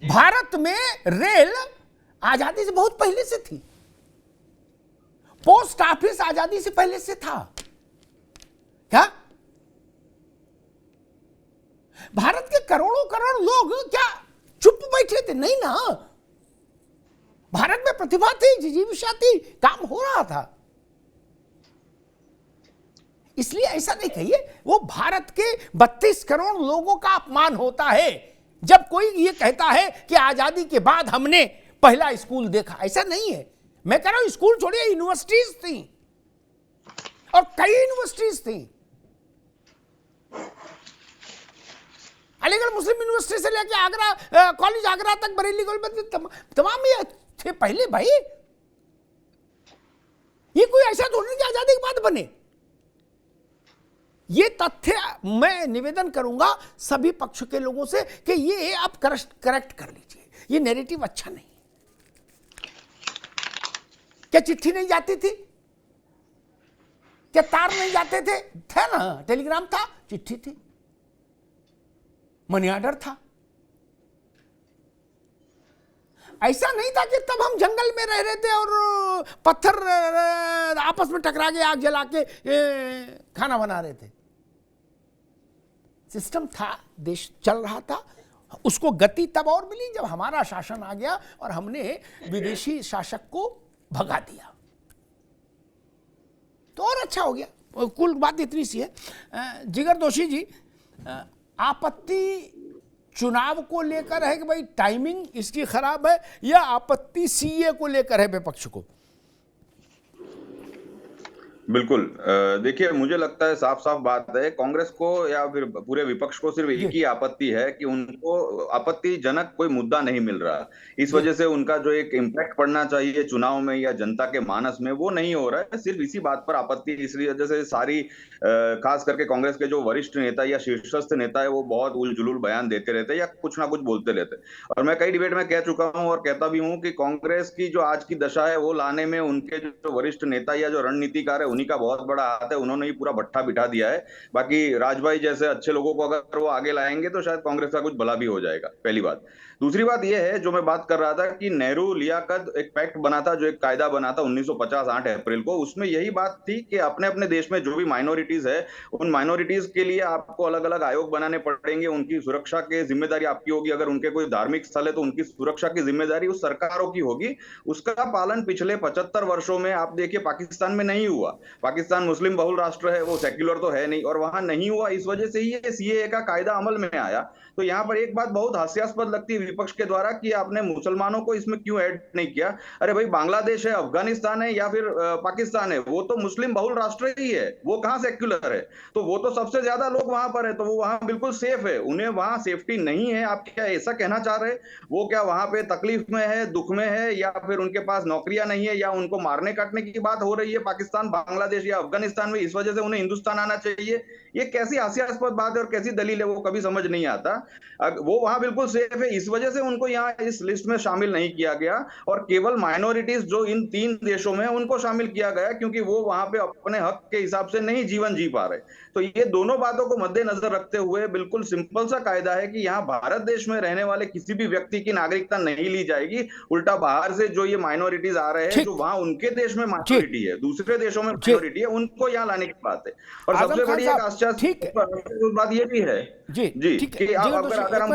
भारत में रेल आजादी से बहुत पहले से थी, पोस्ट ऑफिस आजादी से पहले से था। क्या भारत के करोड़ों करोड़ लोग क्या चुप बैठे थे? नहीं ना, भारत में प्रतिभा थी, जिजीविषा थी, काम हो रहा था। इसलिए ऐसा नहीं कहिए, वो भारत के 32 करोड़ लोगों का अपमान होता है जब कोई ये कहता है कि आजादी के बाद हमने पहला स्कूल देखा। ऐसा नहीं है। मैं कह रहा हूं स्कूल छोड़िए, यूनिवर्सिटीज थी, और कई यूनिवर्सिटीज थी। अलीगढ़ मुस्लिम यूनिवर्सिटी से लेकर आगरा कॉलेज, आगरा तक, बरेली कॉलेज, तमाम ये थे पहले। भाई, ये कोई ऐसा थोड़ी नहीं कि आजादी के बाद बने। ये तथ्य मैं निवेदन करूंगा सभी पक्ष के लोगों से कि ये आप करेक्ट कर लीजिए, ये नैरेटिव अच्छा नहीं। क्या चिट्ठी नहीं जाती थी? क्या तार नहीं जाते थे? था ना, टेलीग्राम था, चिट्ठी थी, मनी ऑर्डर था। ऐसा नहीं था कि तब हम जंगल में रह रहे थे और पत्थर आपस में टकरा के आग जला के खाना बना रहे थे। सिस्टम था, देश चल रहा था। उसको गति तब और मिली जब हमारा शासन आ गया और हमने विदेशी शासक को भगा दिया, तो और अच्छा हो गया। कुल बात इतनी सी है। जिगर दोषी जी, आपत्ति चुनाव को लेकर है कि भाई टाइमिंग इसकी खराब है, या आपत्ति सीए को लेकर है विपक्ष को? बिल्कुल, देखिए, मुझे लगता है साफ साफ बात है, कांग्रेस को या फिर पूरे विपक्ष को सिर्फ एक ही आपत्ति है कि उनको आपत्तिजनक कोई मुद्दा नहीं मिल रहा। इस वजह से उनका जो एक इम्पैक्ट पड़ना चाहिए चुनाव में या जनता के मानस में, वो नहीं हो रहा है। सिर्फ इसी बात पर आपत्ति, इसलिए वजह से सारी खास करके कांग्रेस के जो वरिष्ठ नेता या शीर्षस्थ नेता है, वो बहुत उलझुल बयान देते रहते या कुछ ना कुछ बोलते रहते। और मैं कई डिबेट में कह चुका हूं और कहता भी हूं कि कांग्रेस की जो आज की दशा है, वो लाने में उनके जो वरिष्ठ नेता या जो रणनीतिकार है, उन्हीं का बहुत बड़ा हाथ है। उन्होंने ही पूरा भट्ठा बिठा दिया है। बाकी राजभाई जैसे अच्छे लोगों को अगर वो आगे लाएंगे तो शायद कांग्रेस का कुछ भला भी हो जाएगा, पहली बात। दूसरी बात यह है, जो मैं बात कर रहा था कि नेहरू लियाकत एक पैक्ट बना था, जो एक कायदा बना था 1950 8 अप्रैल को। उसमें यही बात थी कि अपने अपने देश में जो भी माइनॉरिटीज है, उन माइनॉरिटीज के लिए आपको अलग अलग आयोग बनाने पड़ेंगे। उनकी सुरक्षा की जिम्मेदारी आपकी होगी। अगर उनके कोई धार्मिक स्थल है तो उनकी सुरक्षा की जिम्मेदारी उस सरकारों की होगी। उसका पालन पिछले 75 वर्षों में आप देखिए पाकिस्तान में नहीं हुआ। पाकिस्तान मुस्लिम बहुल राष्ट्र है, वो सेक्युलर तो है नहीं, और वहां नहीं हुआ। इस वजह से ही ये सीएए का कायदा अमल में आया। तो यहाँ पर एक बात बहुत हास्यास्पद लगती है विपक्ष के द्वारा कि आपने मुसलमानों को इसमें क्यों ऐड नहीं किया। अरे भाई, बांग्लादेश है, अफगानिस्तान है या फिर पाकिस्तान है, वो तो मुस्लिम बहुल राष्ट्र ही है, वो कहाँ सेक्युलर है? तो वो तो सबसे ज्यादा लोग वहां पर है, तो वो वहां बिल्कुल सेफ है। उन्हें वहां सेफ्टी नहीं है, आप क्या ऐसा कहना चाह रहे? वो क्या वहां पे तकलीफ में है, दुख में है, या फिर उनके पास नौकरियां नहीं है, या उनको मारने काटने की बात हो रही है पाकिस्तान, बांग्लादेश या अफगानिस्तान में, इस वजह से उन्हें हिंदुस्तान आना चाहिए? ये कैसी हास्यास्पद बात है और कैसी दलील है, वो कभी समझ नहीं आता। वो वहां बिल्कुल सेफ है, इस वजह से उनको यहाँ इस लिस्ट में शामिल नहीं किया गया, और केवल माइनॉरिटीज जो इन 3 देशों में उनको शामिल किया गया क्योंकि वो वहां पे अपने हक के हिसाब से नहीं जीवन जी पा रहे। तो ये दोनों बातों को मद्देनजर रखते हुए बिल्कुल सिंपल सा कायदा है कि यहाँ भारत देश में रहने वाले किसी भी व्यक्ति की नागरिकता नहीं ली जाएगी। उल्टा बाहर से जो ये माइनॉरिटीज आ रहे हैं, जो वहां उनके देश में माइनॉरिटी है, दूसरे देशों में माइनॉरिटी है उनको यहाँ लाने की बात है। और सबसे बड़ी एक आश्चर्य बात ये भी है जी कि अगर हम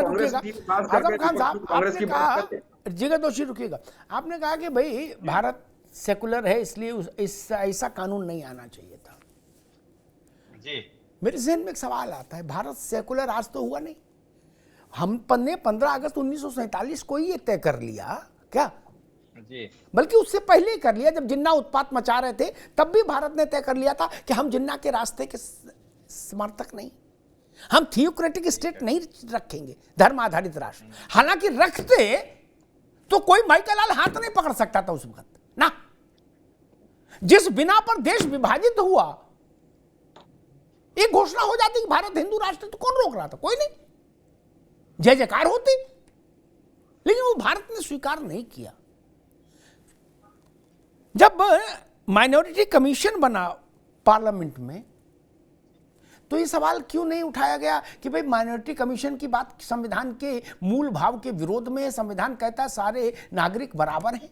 कांग्रेस की बात करते, जगह दोषी रुकिएगा, आपने कहा कि भाई भारत सेकुलर है इसलिए ऐसा कानून नहीं आना चाहिए था। जी मेरे जहन में एक सवाल आता है, भारत सेकुलर आज तो हुआ नहीं, हमने 15 अगस्त 1947 को ही ये तय कर लिया क्या? जी बल्कि उससे पहले ही कर लिया, जब जिन्ना उत्पात मचा रहे थे तब भी भारत ने तय कर लिया था कि हम जिन्ना के रास्ते के समर्थक नहीं, हम थियोक्रेटिक स्टेट नहीं रखेंगे, धर्म आधारित राष्ट्र। हालांकि रखते तो कोई माइकल हाथ नहीं पकड़ सकता था उस वक्त ना। जिस बिना पर देश विभाजित हुआ, एक घोषणा हो जाती कि भारत हिंदू राष्ट्र, तो कौन रोक रहा था? कोई नहीं, जय जयकार होती। लेकिन वो भारत ने स्वीकार नहीं किया। जब माइनॉरिटी कमीशन बना पार्लियामेंट में, तो ये सवाल क्यों नहीं उठाया गया कि भाई माइनॉरिटी कमीशन की बात संविधान के मूल भाव के विरोध में है। संविधान कहता है सारे नागरिक बराबर हैं,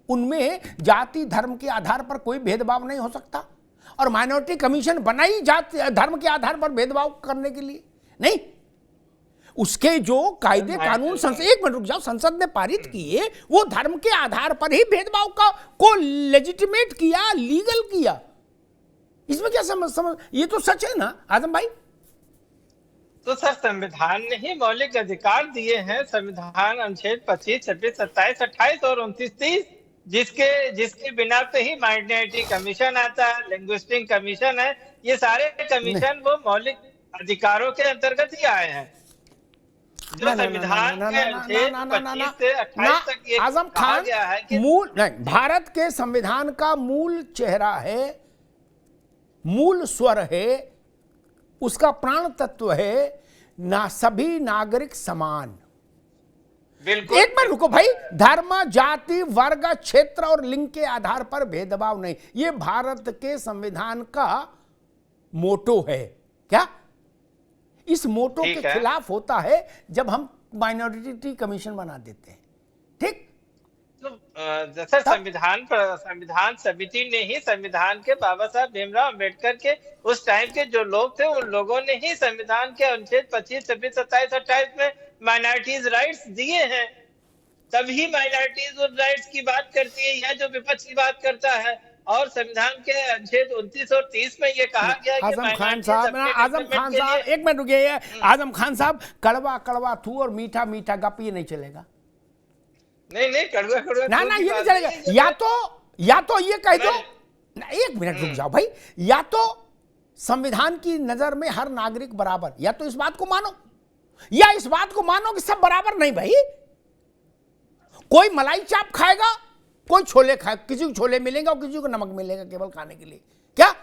उनमें जाति धर्म के आधार पर कोई भेदभाव नहीं हो सकता, और माइनॉरिटी कमीशन बनाई जाति धर्म के आधार पर भेदभाव करने के लिए नहीं। उसके जो कायदे कानून एक मिनट रुक जाओ, संसद ने पारित किए, वो धर्म के आधार पर ही भेदभाव को लेजिटिमेट किया, लीगल किया। इसमें क्या समझ ये तो सच है ना आजम भाई? तो सर संविधान ने ही मौलिक अधिकार दिए हैं। संविधान अनुच्छेद 25, 26, 27, 28 और 29, 30 जिसके बिना पे ही माइनॉरिटी कमीशन आता है, लिंग्विस्टिक कमीशन है, ये सारे कमीशन वो मौलिक अधिकारों के अंतर्गत ही आए हैं। जो संविधान के अनुच्छेद 25 से 28 तक ये आजम खान गया है कि मूल नहीं, भारत के संविधान का मूल चेहरा है, मूल स्वर है, उसका प्राण तत्व है ना, सभी नागरिक समान। बिल्कुल। एक मिनट रुको भाई, धर्म जाति वर्ग क्षेत्र और लिंग के आधार पर भेदभाव नहीं, ये भारत के संविधान का मोटो है क्या? इस मोटो के खिलाफ होता है जब हम माइनॉरिटी कमीशन बना देते हैं। ठीक, तो सर संविधान समिति ने ही संविधान के बाबा साहब भीमराव अम्बेडकर के उस टाइम के जो लोग थे, उन लोगों ने ही संविधान के अनुच्छेद 25, 26, 27, 28 में माइनॉरिटीज राइट्स दिए हैं। तभी माइनॉरिटीज राइट्स की बात करती है, यह जो विपक्ष की बात करता है। और संविधान के अनुच्छेद 29 और 30 में ये कहा गया है कि आजम खान साहब, एक मिनट रुकिए, आजम खान साहब, कड़वा कड़वा थू और मीठा मीठा गप ये नहीं चलेगा। नहीं कड़वा ना ये नहीं चलेगा। या तो ये कह दो, एक मिनट रुक जाओ भाई, या तो संविधान की नजर में हर नागरिक बराबर, या तो इस बात को मानो, या इस बात को मानो कि सब बराबर नहीं भाई। कोई मलाई चाप खाएगा, कोई छोले खाए, किसी को छोले मिलेंगे और किसी को नमक मिलेगा केवल खाने के लिए, क्या?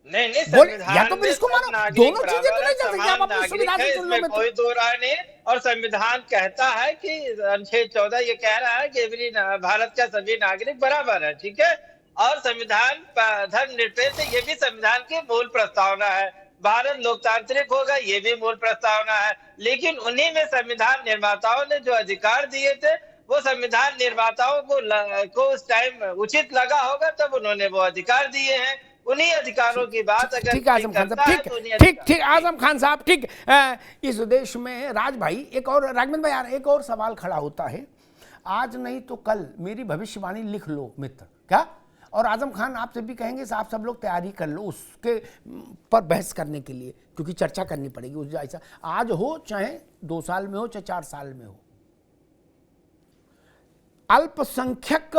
नहीं बोले, या तो फिर इसको मानो, दोनों चीजें तो नहीं चल सकती। आप अपनी सुविधा से चुन लो, में कोई दो राय नहीं। और संविधान कहता है कि अनुच्छेद 14 ये कह रहा है कि भारत का सभी नागरिक बराबर है, ठीक है। और संविधान धर्मनिरपेक्ष है, ये भी संविधान की मूल प्रस्तावना है। भारत लोकतांत्रिक होगा, ये भी मूल प्रस्तावना है। लेकिन उन्हीं में संविधान निर्माताओं ने जो अधिकार दिए थे, वो संविधान निर्माताओं को उस टाइम उचित लगा होगा, तब उन्होंने वो अधिकार दिए हैं। उन्हीं अधिकारों की बात अगर ठीक आजम खान साहब, ठीक आजम खान साहब, ठीक। इस देश में राज भाई, एक और राघवेंद्र भाई, यार एक और सवाल खड़ा होता है, आज नहीं तो कल मेरी भविष्यवाणी लिख लो मित्र, क्या? और आजम खान आपसे भी कहेंगे आप सब लोग तैयारी कर लो उसके पर बहस करने के लिए, क्योंकि चर्चा करनी पड़ेगी उस ऐसा आज हो, चाहे 2 साल में हो, चाहे 4 साल में हो। अल्पसंख्यक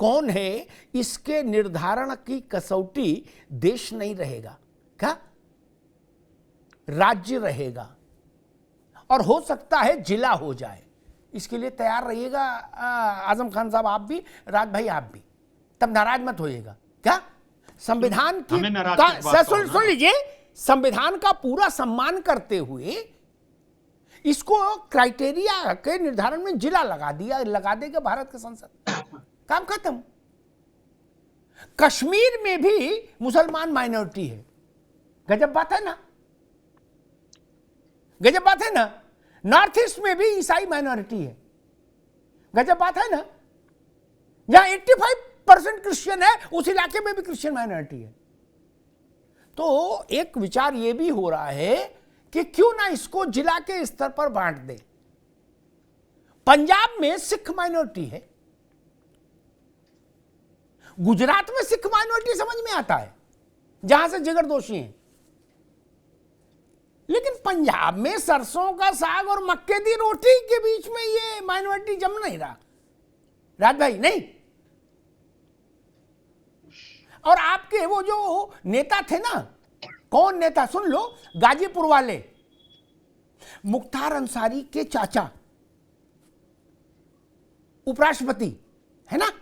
कौन है, इसके निर्धारण की कसौटी देश नहीं रहेगा, क्या? राज्य रहेगा, और हो सकता है जिला हो जाए। इसके लिए तैयार रहिएगा आजम खान साहब, आप भी, राज भाई आप भी, तब नाराज मत होइएगा, क्या? संविधान की सुन लीजिए, संविधान का पूरा सम्मान करते हुए इसको क्राइटेरिया के निर्धारण में जिला लगा देगा भारत का संसद, काम खत्म। कश्मीर में भी मुसलमान माइनॉरिटी है, गजब बात है ना, गजब बात है ना। नॉर्थ ईस्ट में भी ईसाई माइनॉरिटी है, गजब बात है ना। जहां 85% क्रिश्चियन क्रिश्चियन है उस इलाके में भी क्रिश्चियन माइनॉरिटी है। तो एक विचार यह भी हो रहा है कि क्यों ना इसको जिला के स्तर पर बांट दे। पंजाब में सिख माइनॉरिटी है, गुजरात में सिख माइनॉरिटी समझ में आता है जहां से जिगर दोषी हैं, लेकिन पंजाब में सरसों का साग और मक्के दी रोटी के बीच में ये माइनॉरिटी जम नहीं रहा। राज भाई नहीं। और आपके वो जो नेता थे ना, कौन नेता, सुन लो, गाजीपुर वाले मुख्तार अंसारी के चाचा उपराष्ट्रपति है ना,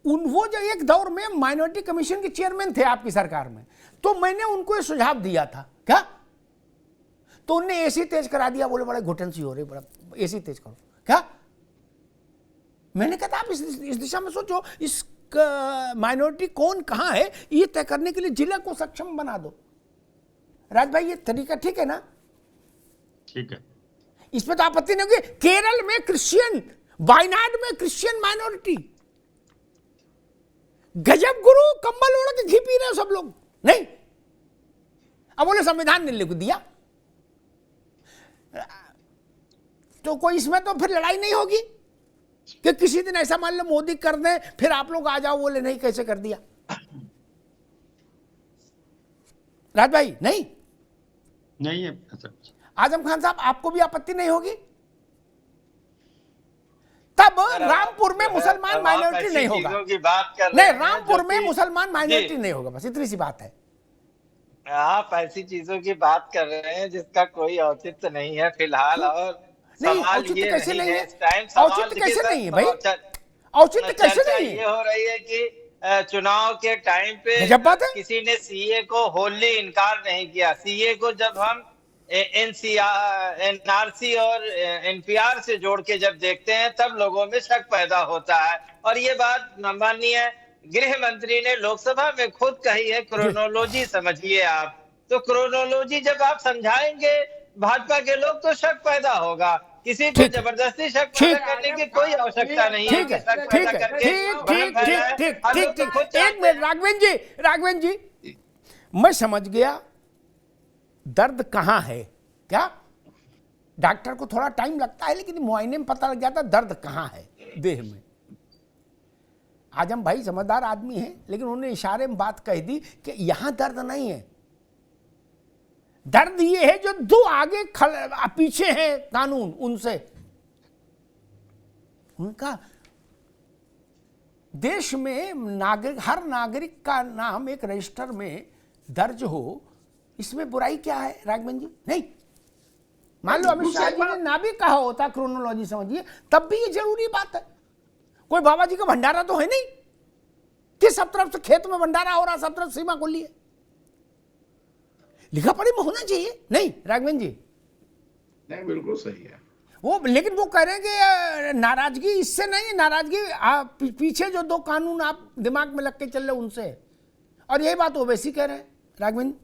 वो जो एक दौर में माइनॉरिटी कमीशन के चेयरमैन थे आपकी सरकार में, तो मैंने उनको ये सुझाव दिया था क्या, तो उनने एसी तेज करा दिया, बोले बड़ा घुटन सी हो रही, बड़ा एसी तेज करो क्या। मैंने कहा था आप इस दिशा में सोचो, इस माइनॉरिटी कौन कहां है ये तय करने के लिए जिला को सक्षम बना दो। राज भाई ये तरीका ठीक है ना? ठीक है, इसमें तो आपत्ति नहीं होगी। केरल में क्रिश्चियन, वायनाड में क्रिश्चियन माइनॉरिटी, गजब गुरु, कंबल ओढ़ के घी पी रहे हो सब लोग, नहीं? अब बोले संविधान ने लिख दिया, तो कोई इसमें तो फिर लड़ाई नहीं होगी कि किसी दिन ऐसा मान लो मोदी कर दे, फिर आप लोग आ जाओ बोले नहीं कैसे कर दिया। राज भाई नहीं है आजम खान साहब, आपको भी आपत्ति नहीं होगी? तब रामपुर में मुसलमान माइनॉरिटी नहीं होगा, नहीं रामपुर में मुसलमान माइनॉरिटी नहीं होगा, बस इतनी सी बात है। आप ऐसी चीजों की बात कर रहे हैं जिसका कोई औचित्य नहीं है फिलहाल, और सवाल ये कैसे नहीं है, औचित्य कैसे नहीं है भाई, औचित्य कैसे नहीं है? ये हो रही है कि चुनाव के टाइम पे किसी ने सीए को होली इनकार नहीं किया। सीए को जब हम एनआरसी और एनपीआर से जोड़ के जब देखते हैं तब लोगों में शक पैदा होता है। और ये बात माननीय गृह मंत्री ने लोकसभा में खुद कही है, क्रोनोलॉजी समझिए आप। तो क्रोनोलॉजी जब आप समझाएंगे भाजपा के लोग तो शक पैदा होगा। किसी को जबरदस्ती शक पैदा करने की कोई आवश्यकता नहीं है। ठीक। एक मिनट राघवेंद्र जी, मैं समझ गया दर्द कहां है। क्या डॉक्टर को थोड़ा टाइम लगता है, लेकिन मुआयने में पता लग जाता है दर्द कहां है देह में। आजम भाई समझदार आदमी है, लेकिन उन्होंने इशारे में बात कह दी कि यहां दर्द नहीं है, दर्द ये है जो दो आगे पीछे हैं कानून, उनसे उनका देश में नागरिक, हर नागरिक का नाम एक रजिस्टर में दर्ज हो, इसमें बुराई क्या है राघवेंद्र जी? नहीं, मान लो अमित शाह जी ने ना भी कहा होता क्रोनोलॉजी समझिए, तब भी ये जरूरी बात है। कोई बाबा जी का भंडारा तो है नहीं कि सब तरफ से खेत में भंडारा हो रहा, सब तरफ सीमा खुली है। लिखा पढ़ी में होना चाहिए, नहीं राघवेंद्र जी? नहीं, बिल्कुल सही है वो, लेकिन वो कह रहे हैं कि नाराजगी इससे नहीं है, नाराजगी पीछे जो दो कानून आप दिमाग में लग के चल रहे उनसे, और यही बात ओवैसी कह रहे हैं राघवेंद्र।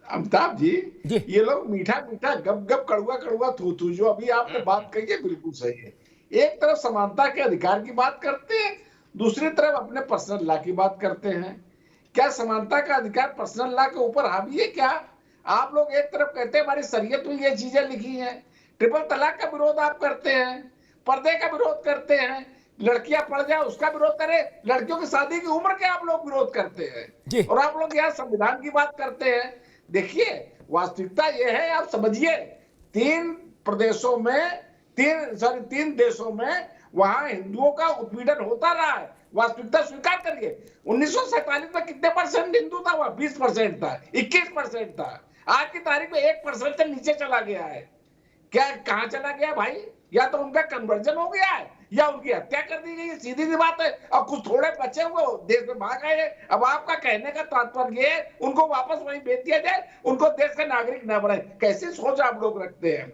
अमिताभ जी, ये लोग मीठा मीठा गप गप कड़ुआ कड़ुआ थू थू जो अभी आपने बात कही है बिल्कुल सही है। एक तरफ समानता के अधिकार की बात करते हैं, दूसरी तरफ अपने पर्सनल लॉ की बात करते हैं। क्या समानता का अधिकार पर्सनल लॉ के ऊपर हावी है क्या? आप लोग एक तरफ कहते हैं हमारी शरीयत में ये चीजें लिखी हैं, ट्रिपल तलाक का विरोध आप करते हैं, पर्दे का विरोध करते हैं, लड़कियां पढ़ जाए उसका विरोध करे, लड़कियों की शादी की उम्र के आप लोग विरोध करते हैं, और आप लोग यहाँ संविधान की बात करते हैं। देखिए वास्तविकता ये है, आप समझिए, तीन देशों में वहां हिंदुओं का उत्पीड़न होता रहा है। वास्तविकता स्वीकार करिए। 1947 में कितने परसेंट हिंदू था? वहां 20% था, 21% था। आज की तारीख में 1% से नीचे चला गया है। क्या कहां चला गया भाई? या तो उनका कन्वर्जन हो गया है या उनकी हत्या कर दी गई है, सीधी सी बात है। और कुछ थोड़े बचे हुए देश में भाग आए। अब आपका कहने का तात्पर्य ये, उनको वापस वहीं भेज दिया जाए, उनको देश का नागरिक न बनाए। कैसी सोच आप लोग रखते हैं?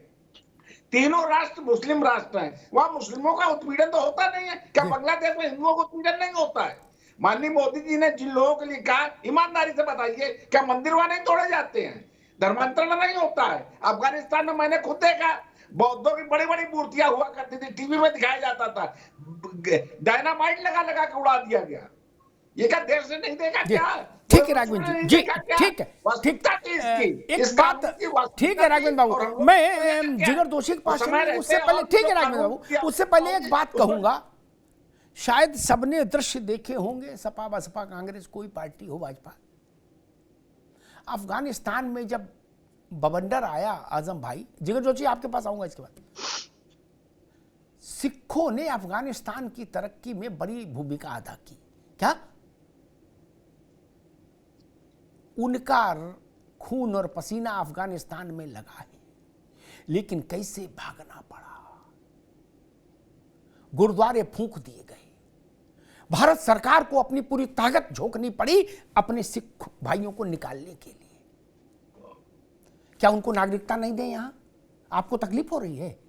तीनों राष्ट्र मुस्लिम राष्ट्र हैं, वहां मुस्लिमों का उत्पीड़न तो होता नहीं है। क्या बांग्लादेश में हिंदुओं का उत्पीड़न नहीं होता है? माननीय मोदी जी ने जिन लोगों के लिए कहा, ईमानदारी से बताइए, क्या मंदिर वहां नहीं तोड़े जाते हैं? धर्मांतरण नहीं होता है? अफगानिस्तान में मैंने खुद देखा, बौद्धों की बड़ी बड़ी मूर्तियां हुआ करती थी, टीवी में दिखाया जाता था, डायनामाइट लगा लगा के उड़ा दिया गया। ये क्या देश ने नहीं देखा क्या? ठीक है राघवेंद्र जी, ठीक है, ठीक, एक बात, ठीक है राघवेंद्र बाबू, मैं जिगर दोषी के पास उससे पहले, ठीक है राघवेंद्र बाबू, उससे पहले एक बात कहूंगा। शायद सबने दृश्य देखे होंगे, सपा बसपा कांग्रेस कोई पार्टी हो, भाजपा, अफगानिस्तान में जब बवंडर आया आजम भाई, जिगर जोशी आपके पास आऊंगा इसके बाद, सिखों ने अफगानिस्तान की तरक्की में बड़ी भूमिका अदा की। क्या उनका खून और पसीना अफगानिस्तान में लगा है, लेकिन कैसे भागना पड़ा, गुरुद्वारे फूंक दिए गए, भारत सरकार को अपनी पूरी ताकत झोंकनी पड़ी अपने सिख भाइयों को निकालने के लिए। क्या उनको नागरिकता नहीं दें? यहां आपको तकलीफ हो रही है?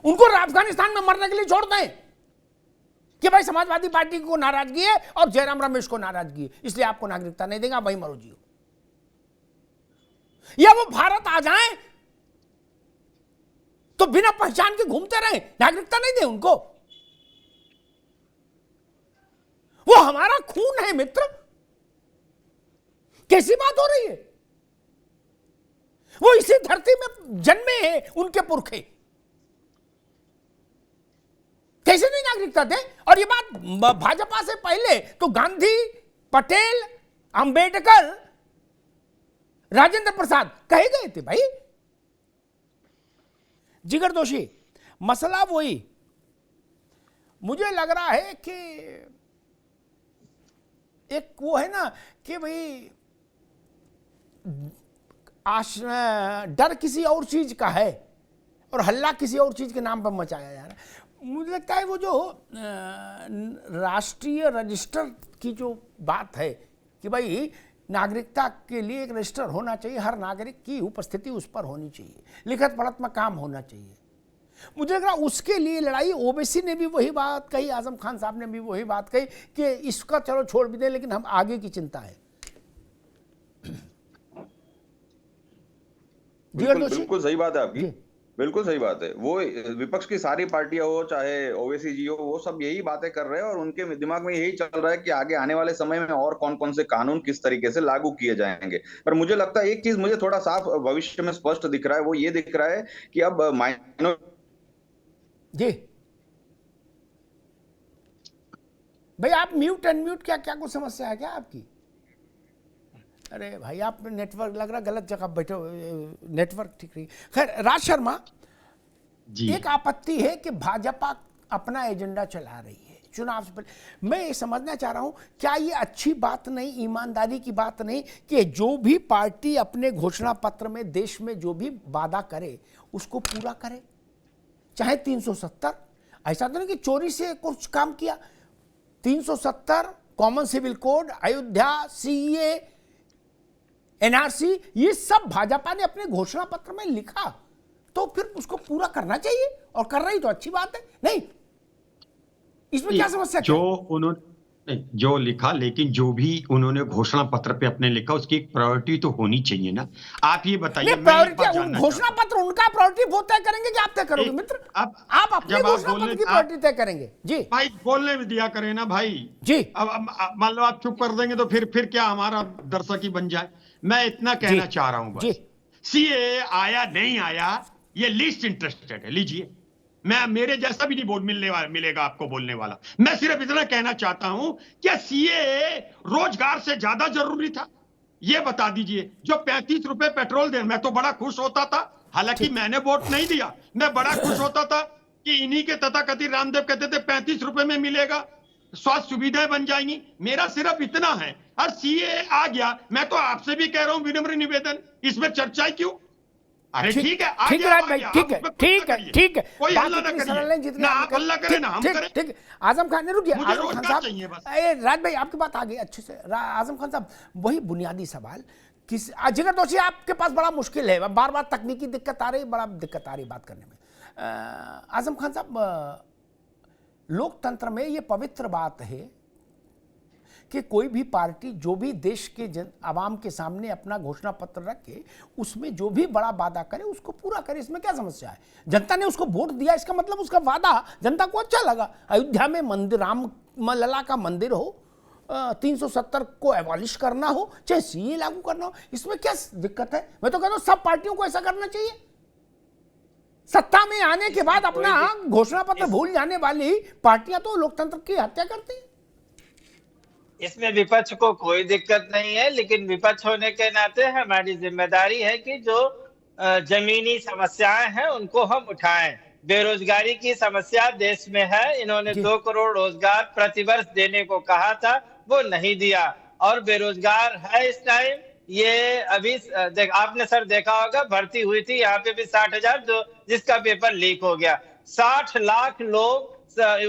उनको अफगानिस्तान में मरने के लिए छोड़ दें कि भाई समाजवादी पार्टी को नाराजगी है और जयराम रमेश को नाराजगी है, इसलिए आपको नागरिकता नहीं देगा, वही मरो जियो। या वो भारत आ जाएं तो बिना पहचान के घूमते रहें, नागरिकता नहीं दे उनको? वो हमारा खून है मित्र, कैसी बात हो रही है? वो इसी धरती में जन्मे हैं उनके पुरखे, कैसे नहीं नागरिकता दे? और ये बात भाजपा से पहले तो गांधी, पटेल, अंबेडकर, राजेंद्र प्रसाद कहे गए थे भाई। जिगर दोषी, मसला वही, मुझे लग रहा है कि एक वो है ना कि भाई डर किसी और चीज का है और हल्ला किसी और चीज के नाम पर मचाया जा रहा है। मुझे लगता है वो जो राष्ट्रीय रजिस्टर की जो बात है कि भाई नागरिकता के लिए एक रजिस्टर होना चाहिए, हर नागरिक की उपस्थिति उस पर होनी चाहिए, लिखित पढ़त में काम होना चाहिए। मुझे लग रहा उसके लिए लड़ाई, ओबीसी ने भी वही बात कही, आजम खान साहब ने भी वही बात कही कि इसका चलो छोड़ भी दें, लेकिन हम आगे की चिंता है। बिल्कुल सही बात है आपकी, बिल्कुल सही बात है। वो विपक्ष की सारी पार्टियां हो, चाहे ओवैसी जी हो, वो सब यही बातें कर रहे हैं और उनके दिमाग में यही चल रहा है कि आगे आने वाले समय में और कौन कौन से कानून किस तरीके से लागू किए जाएंगे। पर मुझे लगता है एक चीज मुझे थोड़ा साफ भविष्य में स्पष्ट दिख रहा है, वो ये दिख रहा है कि अब जी भाई आप म्यूट अनम्यूट क्या कुछ समस्या है क्या आपकी? अरे भाई आप नेटवर्क लग रहा गलत जगह बैठे, नेटवर्क ठीक नहीं। खैर राज शर्मा जी, एक आपत्ति है कि भाजपा अपना एजेंडा चला रही है चुनाव से पहले। मैं ये समझना चाह रहा हूं क्या ये अच्छी बात नहीं, ईमानदारी की बात नहीं कि जो भी पार्टी अपने घोषणा पत्र में देश में जो भी वादा करे उसको पूरा करे, चाहे 370, ऐसा तो नहीं कि चोरी से कुछ काम किया। 370, common civil code, Ayodhya, CA, NRC, ये सब भाजपा ने अपने घोषणा पत्र में लिखा, तो फिर उसको पूरा करना चाहिए और कर रही तो अच्छी बात है। नहीं, इसमें क्या समस्या? जो उन्होंने जो लिखा, लेकिन जो भी उन्होंने घोषणा पत्र पे अपने लिखा उसकी एक प्रायोरिटी तो होनी चाहिए ना। आप ये बताइए, घोषणा पत्र उनका प्रायोरिटी वो तय करेंगे कि आप तय करोगे? मित्र आप अपने घोषणा पत्र की प्रायोरिटी तय करेंगे जी। भाई बोलने में दिया करें ना भाई जी। अब मान लो आप चुप कर देंगे तो फिर क्या हमारा दर्शक ही बन जाए। मैं इतना कहना चाह रहा हूं बस, सीए आया नहीं आया ये लीस्ट इंटरेस्टेड है, लीजिए, मैं मेरे जैसा भी नहीं मिलेगा आपको बोलने वाला। मैं सिर्फ इतना कहना चाहता हूं क्या सीए रोजगार से ज्यादा जरूरी था? ये बता दीजिए। जो 35 रुपए पेट्रोल दे, मैं तो बड़ा खुश होता था, हालांकि मैंने वोट नहीं दिया, मैं बड़ा खुश होता था कि इन्हीं के तथाकथित रामदेव कहते थे 35 रुपए में मिलेगा, स्वास्थ्य सुविधाएं बन जाएंगी। मेरा सिर्फ इतना है, और सीए आ गया, मैं तो आपसे भी कह रहा हूं विनम्र निवेदन, इसमें चर्चा क्यों? अरे ठीक है, ठीक है भाई, ठीक है, ठीक है, ठीक है, कोई हल्ला ना करिए, ना आप हल्ला करें ना हम करें। ठीक है, आजम खान ने रुकिए, आजम खान साहब, राज भाई आपकी बात आ गई अच्छे से। आजम खान साहब वही बुनियादी सवाल, किस जिगर दोषी आपके पास बड़ा मुश्किल है, बार बार तकनीकी दिक्कत आ रही, बड़ा दिक्कत आ रही बात करने में। आजम खान साहब, लोकतंत्र में ये पवित्र बात है कि कोई भी पार्टी जो भी देश के आवाम के सामने अपना घोषणा पत्र रखे, उसमें जो भी बड़ा वादा करे उसको पूरा करे। इसमें क्या समस्या है? जनता ने उसको वोट दिया, इसका मतलब उसका वादा जनता को अच्छा लगा। अयोध्या में मंदिर, राम लला का मंदिर हो, 370 को एबॉलिश करना हो, चाहे सीए लागू करना हो, इसमें क्या दिक्कत है? मैं तो कहता हूं सब पार्टियों को ऐसा करना चाहिए। सत्ता में आने के बाद अपना घोषणा पत्र भूल जाने वाली पार्टियां तो लोकतंत्र की हत्या करती हैं। इसमें विपक्ष को कोई दिक्कत नहीं है, लेकिन विपक्ष होने के नाते हमारी जिम्मेदारी है कि जो जमीनी समस्याएं हैं उनको हम उठाएं। बेरोजगारी की समस्या देश में है, इन्होंने 2 करोड़ रोजगार प्रतिवर्ष देने को कहा था, वो नहीं दिया और बेरोजगार है इस टाइम। ये अभी आपने सर देखा होगा, भर्ती हुई थी यहाँ पे भी 60,000, जो जिसका पेपर लीक हो गया। 60 लाख लोग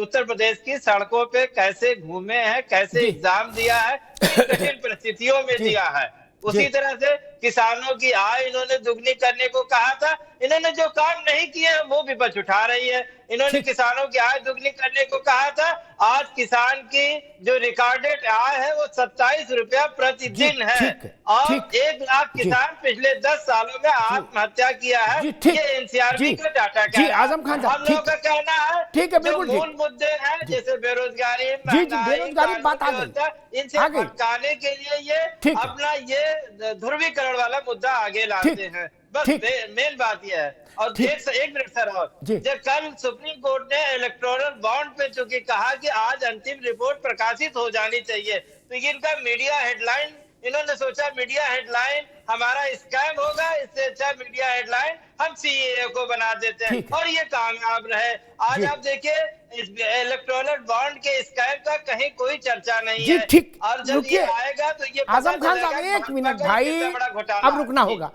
उत्तर प्रदेश की सड़कों पे कैसे घूमे हैं, कैसे एग्जाम दिया है, कठिन परिस्थितियों में दिया है। उसी तरह से किसानों की आय इन्होंने दुगनी करने को कहा था, इन्होंने जो काम नहीं किए वो विपक्ष उठा रही है। इन्होंने किसानों की आय दुगनी करने को कहा था, आज किसान की जो रिकॉर्डेड आय है वो 27 रुपया प्रतिदिन है और 1 लाख किसान पिछले 10 सालों में आत्महत्या किया है। ये एनसीआरबी का डाटा कहना है। आजम खान हम लोगों का कहना है ठीक है, जो मूल मुद्दे हैं जैसे बेरोजगारी, बेरोजगारी बात आ गई, इनसे भटकाने के लिए ये अपना ये ध्रुवीकरण वाला मुद्दा आगे लाते हैं। बस मेन बात यह है। और एक मिनट सर, और जब कल सुप्रीम कोर्ट ने इलेक्टोरल बॉन्ड पे चूंकि कहा कि आज अंतिम रिपोर्ट प्रकाशित हो जानी चाहिए, तो इनका मीडिया हेडलाइन, इन्होंने सोचा मीडिया हेडलाइन हमारा स्कैम होगा, इससे अच्छा मीडिया हेडलाइन हम सीएए को बना देते हैं, और ये कामयाब रहे। आज आप देखिए इलेक्टोरल बॉन्ड के स्कैम का कहीं कोई चर्चा नहीं है, और जब ये आएगा तो ये आजम खान साहब 1 मिनट भाई, अब रुकना होगा,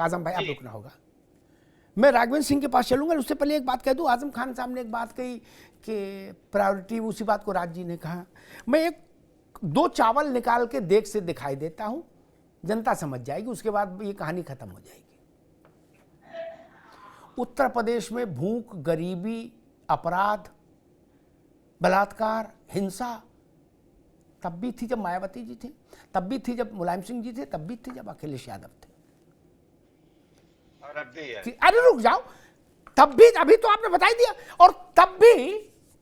आजम भाई अब रुकना होगा। मैं राघवेंद्र सिंह के पास चलूंगा, उससे पहले एक बात कह दूं। आजम खान साहब ने एक बात कही कि प्रायोरिटी, उसी बात को राज जी ने कहा। मैं 2 चावल निकाल के देख से दिखाई देता हूं, जनता समझ जाएगी, उसके बाद ये कहानी खत्म हो जाएगी। उत्तर प्रदेश में भूख, गरीबी, अपराध, बलात्कार, हिंसा तब भी थी जब मायावती जी थे, तब भी थी जब मुलायम सिंह जी थे, तब भी थी जब अखिलेश यादव थे, और अब भी है। अरे रुक जाओ, तब भी, अभी तो आपने बता ही दिया। और तब भी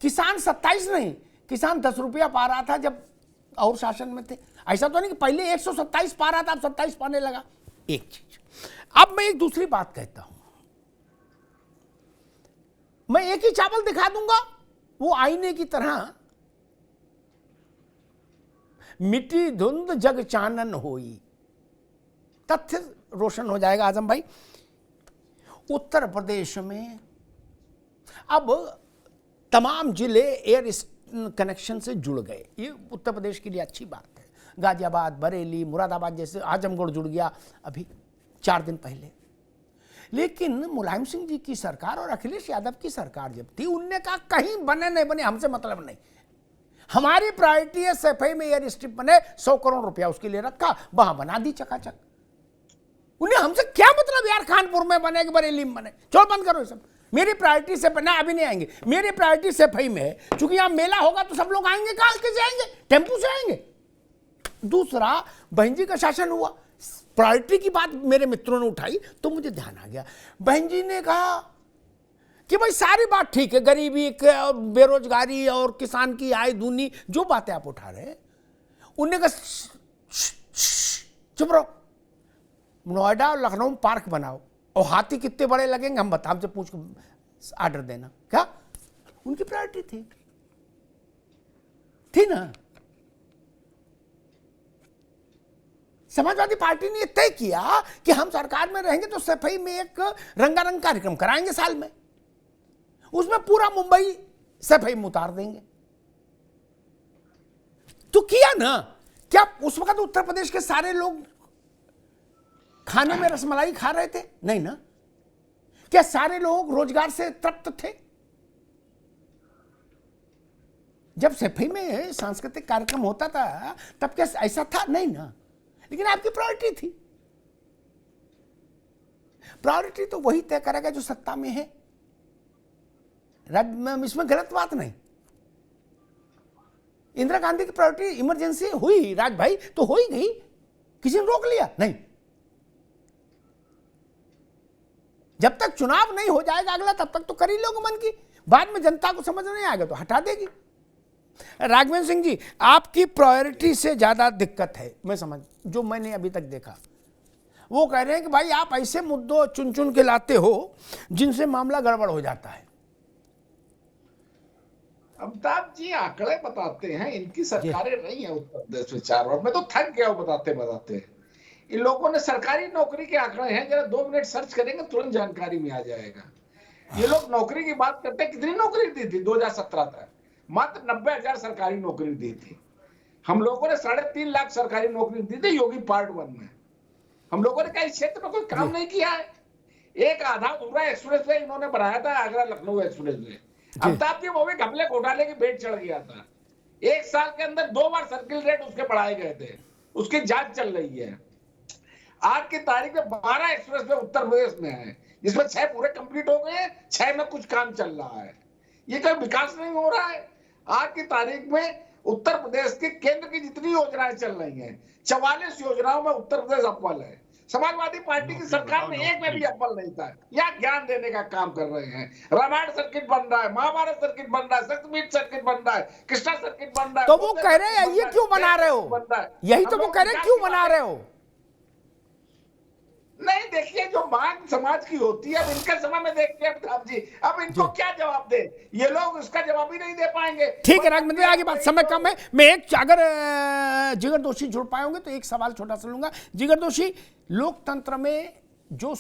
किसान 27 नहीं, किसान 10 रुपया पा रहा था जब और शासन में थे। ऐसा तो नहीं कि पहले 127 पा रहा था, अब 27 पाने लगा। एक चीज। अब मैं एक दूसरी बात कहता हूं, मैं एक ही चावल दिखा दूंगा, वो आईने की तरह मिट्टी धुंध जग चानन होई, तथ्य रोशन हो जाएगा। आजम भाई, उत्तर प्रदेश में अब तमाम जिले एयर कनेक्शन से जुड़ गए, ये उत्तर प्रदेश के लिए अच्छी बात है। गाजियाबाद, बरेली, मुरादाबाद जैसे, आजमगढ़ जुड़ गया अभी 4 दिन पहले। लेकिन मुलायम सिंह जी की सरकार और अखिलेश यादव की सरकार जब थी, उनने कहा कहीं बने नहीं बने हमसे मतलब नहीं, हमारी प्रायोरिटी है सफाई में एयर स्ट्रिप बने, 100 करोड़ रुपया उसके लिए रखा, वहां बना दी चकाचक। उन्हें हमसे क्या मतलब यार, कानपुर में बने कि बरेली में बने, चलो बंद करो ये सब। मेरी प्रायोरिटी से बना, अभी नहीं आएंगे, मेरी प्रायोरिटी सफाई में है, क्योंकि यहां मेला होगा तो सब लोग आएंगे, कहां से आएंगे, टेम्पू से आएंगे। दूसरा, बहन जी का शासन हुआ, प्रायोरिटी की बात मेरे मित्रों ने उठाई तो मुझे ध्यान आ गया। बहन जी ने कहा कि भाई सारी बात ठीक है, गरीबी, बेरोजगारी और किसान की आय दूनी, जो बातें आप उठा रहे हैं, उन्होंने कहा चुप रहो, नोएडा और लखनऊ में पार्क बनाओ, और हाथी कितने बड़े लगेंगे हम बता, हमसे पूछ ऑर्डर देना। क्या उनकी प्रायोरिटी थी ना। समाजवादी पार्टी ने तय किया कि हम सरकार में रहेंगे तो सफाई में एक रंगारंग कार्यक्रम कराएंगे साल में, उसमें पूरा मुंबई सफाई में उतार देंगे। तो किया ना। क्या उस वक्त उत्तर प्रदेश के सारे लोग खाने में रसमलाई खा रहे थे? नहीं ना। क्या सारे लोग रोजगार से तृप्त थे? जब सफाई में सांस्कृतिक कार्यक्रम होता था तब क्या ऐसा था? नहीं ना। लेकिन आपकी प्रायोरिटी थी। प्रायोरिटी तो वही तय करेगा जो सत्ता में है, इसमें गलत बात नहीं। इंदिरा गांधी की प्रायोरिटी इमरजेंसी हुई राज भाई, तो हो ही गई, किसी ने रोक लिया नहीं। जब तक चुनाव नहीं हो जाएगा अगला, तब तक तो कर ही लोगे मन की, बाद में जनता को समझ नहीं आएगा तो हटा देगी। राघवेंद्र सिंह जी, आपकी प्रायोरिटी से ज्यादा दिक्कत है, मैं समझ, जो मैंने अभी तक देखा, वो कह रहे हैं कि भाई आप ऐसे मुद्दों चुन चुन के लाते हो जिनसे मामला गड़बड़ हो जाता है। अमिताभ जी आंकड़े बताते हैं, इनकी सरकारें रही हैं उत्तर प्रदेश में 4 बार, मैं तो थक गया हूं बताते। इन लोगों ने सरकारी नौकरी के आंकड़े हैं, जरा 2 मिनट सर्च करेंगे तुरंत जानकारी में आ जाएगा। ये लोग नौकरी की बात करते हैं, कितनी नौकरी दी थी 2017 तक? मात्र 90,000 सरकारी नौकरी दी थी। हम लोगों ने 3.5 लाख सरकारी नौकरी दी थी योगी पार्ट 1 में। हम लोगों ने कई क्षेत्र में कोई काम नहीं किया है। एक आधा अधूरा एक्सप्रेस वे इन्होंने बनाया था, आगरा लखनऊ एक्सप्रेस वे। अमिताभ जी वो भी घपले घोटाले की भेंट चढ़ गया था। 1 साल के अंदर 2 बार सर्किल रेट उसके बढ़ाए गए थे, उसकी जांच चल रही है। आज की तारीख में 12 एक्सप्रेस वे उत्तर प्रदेश में है, जिसमें 6 पूरे कंप्लीट हो गए हैं, 6 में कुछ काम चल रहा है। ये कोई विकास नहीं हो रहा है। आज की तारीख में उत्तर प्रदेश के केंद्र की जितनी योजनाएं चल रही हैं, 44 योजनाओं में उत्तर प्रदेश अव्वल है। समाजवादी पार्टी की सरकार में एक में भी अव्वल नहीं था। यहाँ ज्ञान देने का काम कर रहे हैं। रामायण सर्किट बन रहा है, महाभारत सर्किट बन रहा है, शक्तिपीठ सर्किट बन रहा है, कृष्णा सर्किट बन रहा है। तो वो कह रहे हैं ये क्यों बना रहे हो, यही तो वो कह रहे हैं क्यों बना रहे हो। नहीं, देखिए जो मांग समाज की होती है, अब इनके समय में देखते हैं अमिताभ जी, अब इनको क्या जवाब दे, ये लोग इसका जवाब ही नहीं दे पाएंगे। ठीक है राघवेंद्र, आगे बात, समय कम है। मैं एक, अगर जिगर दोषी जुड़ पाए होंगे तो एक सवाल छोटा सा लूंगा। जिगर दोषी, लोकतंत्र में जो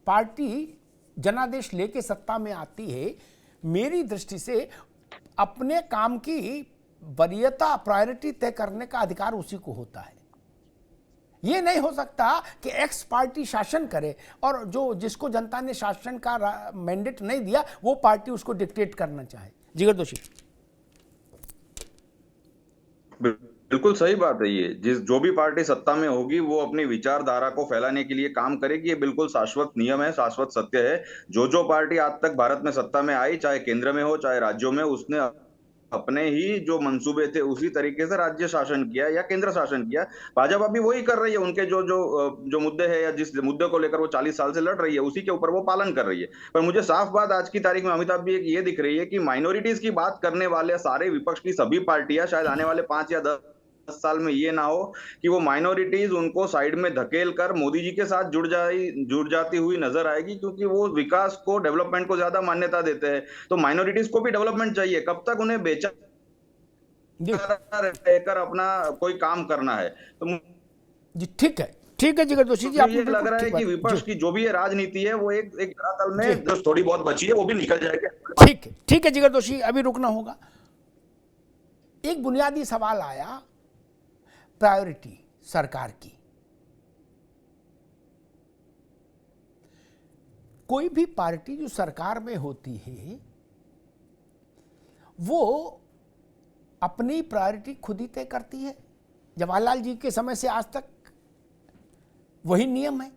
पार्टी जनादेश लेके सत्ता में आती है, मेरी दृष्टि से अपने काम की वरीयता, प्रायोरिटी तय करने का अधिकार उसी को होता है। ये नहीं हो सकता कि एक्स पार्टी शासन करे और जो जिसको जनता ने शासन का मैंडेट नहीं दिया वो पार्टी उसको डिक्टेट करना चाहे। जिगर दोषी, बिल्कुल सही बात है। ये जो भी पार्टी सत्ता में होगी वो अपनी विचारधारा को फैलाने के लिए काम करेगी। ये बिल्कुल शाश्वत नियम है, शाश्वत सत्य है। जो पार्टी आज तक भारत में सत्ता में आई, चाहे केंद्र में हो चाहे राज्यों में, उसने अपने ही जो मंसूबे थे उसी तरीके से राज्य शासन किया या केंद्र शासन किया। भाजपा भी वही कर रही है। उनके जो मुद्दे हैं या जिस मुद्दे को लेकर वो 40 साल से लड़ रही है, उसी के ऊपर वो पालन कर रही है। पर मुझे साफ बात आज की तारीख में अमिताभ भी ये दिख रही है कि माइनॉरिटीज की बात करने वाले सारे विपक्ष की सभी पार्टियां शायद आने वाले 5 या 10 साल में ये ना हो कि वो माइनॉरिटीज उनको साइड में धकेल कर मोदी जी के साथ जुड़ जाती हुई नजर आएगी, क्योंकि वो विकास को, डेवलपमेंट को ज्यादा मान्यता देते हैं। तो माइनॉरिटीज को भी डेवलपमेंट चाहिए। कब तक उन्हें बेचा रहकर अपना कोई काम करना है? तो जी ठीक है जिगर दोषी जी, आपको ये लग रहा है कि विपक्ष की जो भी ये राजनीति है वो एक धरातल में जो थोड़ी बहुत बची है वो भी निकल जाएगी। ठीक है जिगर दोषी, अभी रुकना होगा। एक बुनियादी सवाल आया प्रायोरिटी सरकार की। कोई भी पार्टी जो सरकार में होती है वो अपनी प्रायोरिटी खुद ही तय करती है। जवाहरलाल जी के समय से आज तक वही नियम है।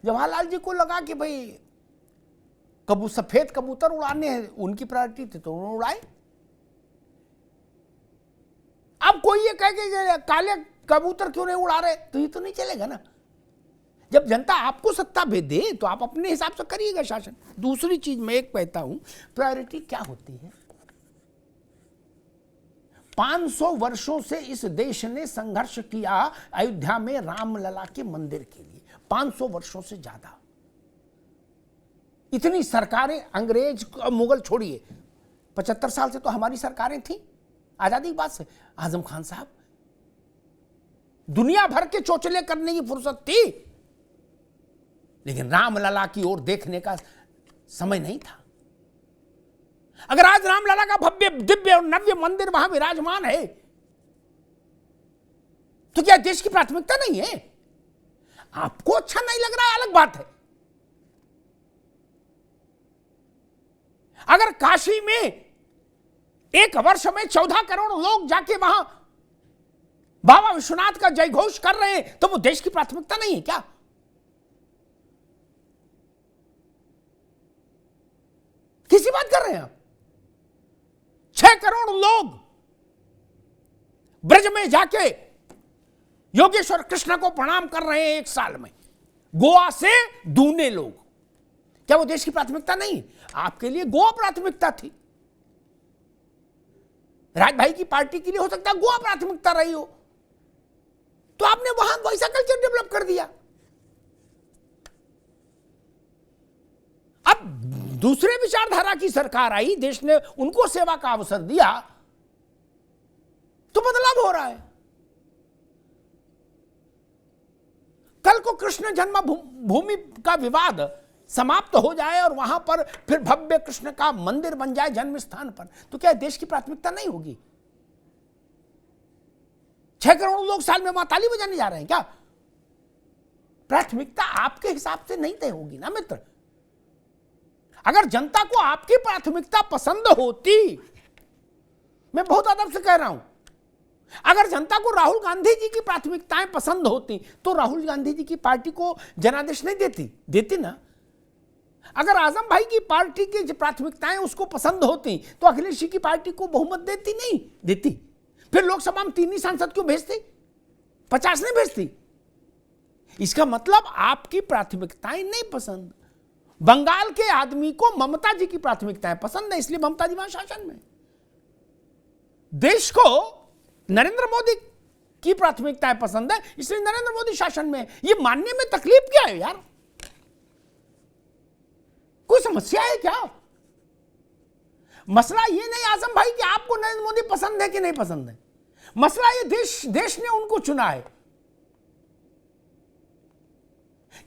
जवाहरलाल जी को लगा कि भाई सफेद कबूतर उड़ाने हैं, उनकी प्रायोरिटी थी तो उन्होंने उड़ाए। अब कोई ये कहे कि काले कबूतर क्यों नहीं उड़ा रहे, तो ये तो नहीं चलेगा ना। जब जनता आपको सत्ता दे तो आप अपने हिसाब से करिएगा शासन। दूसरी चीज मैं एक कहता हूं, प्रायोरिटी क्या होती है। 500 वर्षों से इस देश ने संघर्ष किया अयोध्या में रामलला के मंदिर के लिए, 500 वर्षों से ज्यादा। इतनी सरकारें, अंग्रेज मुगल छोड़िए, 75 साल से तो हमारी सरकारें थी आजादी के बाद से। आजम खान साहब, दुनिया भर के चोचले करने की फुर्सत थी, लेकिन रामलला की ओर देखने का समय नहीं था। अगर आज रामलला का भव्य, दिव्य और नव्य मंदिर वहां विराजमान है तो क्या देश की प्राथमिकता नहीं है? आपको अच्छा नहीं लग रहा, अलग बात है। अगर काशी में एक वर्ष में 14 करोड़ लोग जाके वहां बाबा विश्वनाथ का जयघोष कर रहे हैं तो वो देश की प्राथमिकता नहीं है क्या? किसी बात कर रहे हैं आप? 6 करोड़ लोग ब्रज में जाके योगेश्वर कृष्ण को प्रणाम कर रहे हैं एक साल में, गोवा से दूने लोग। क्या वो देश की प्राथमिकता नहीं? आपके लिए गोवा प्राथमिकता थी, राज भाई की पार्टी के लिए हो सकता है गोवा प्राथमिकता रही हो, तो आपने वहां वैसा कल्चर डेवलप कर दिया। अब दूसरे विचारधारा की सरकार आई, देश ने उनको सेवा का अवसर दिया, तो बदलाव हो रहा है। कल को कृष्ण जन्मभूमि का विवाद समाप्त हो जाए और वहां पर फिर भव्य कृष्ण का मंदिर बन जाए जन्म स्थान पर, तो क्या देश की प्राथमिकता नहीं होगी? 6 करोड़ लोग साल में वहां ताली बजाने जा रहे हैं क्या? प्राथमिकता आपके हिसाब से नहीं तय होगी ना मित्र। अगर जनता को आपकी प्राथमिकता पसंद होती, मैं बहुत अदब से कह रहा हूं, अगर जनता को राहुल गांधी जी की प्राथमिकताएं पसंद होती तो राहुल गांधी जी की पार्टी को जनादेश नहीं देती ना। अगर आजम भाई की पार्टी की प्राथमिकताएं उसको पसंद होती तो अखिलेश जी की पार्टी को बहुमत देती। फिर लोकसभा में 3 ही सांसद क्यों भेजती, 50 नहीं भेजती? इसका मतलब आपकी प्राथमिकताएं नहीं पसंद। बंगाल के आदमी को ममता जी की प्राथमिकताएं पसंद है, इसलिए ममता जी वहां शासन में। देश को नरेंद्र मोदी की प्राथमिकताएं पसंद है, इसलिए नरेंद्र मोदी शासन में। ये मानने में तकलीफ क्या है यार? कोई समस्या है क्या? मसला ये नहीं आजम भाई कि आपको नरेंद्र मोदी पसंद है कि नहीं पसंद है, मसला ये देश ने उनको चुना है।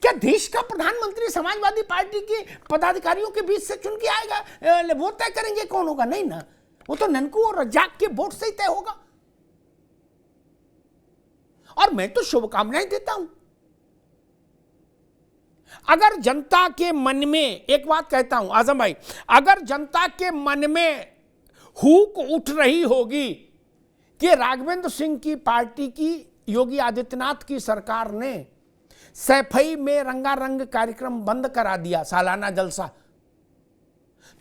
क्या देश का प्रधानमंत्री समाजवादी पार्टी के पदाधिकारियों के बीच से चुन के आएगा? वो तय करेंगे कौन होगा? नहीं ना, वो तो ननकू और रज्जाक के वोट से ही तय होगा। और मैं तो शुभकामनाएं देता हूं। अगर जनता के मन में, एक बात कहता हूं आजम भाई, अगर जनता के मन में हुक उठ रही होगी कि राघवेंद्र सिंह की पार्टी की, योगी आदित्यनाथ की सरकार ने सैफई में रंगारंग कार्यक्रम बंद करा दिया, सालाना जलसा,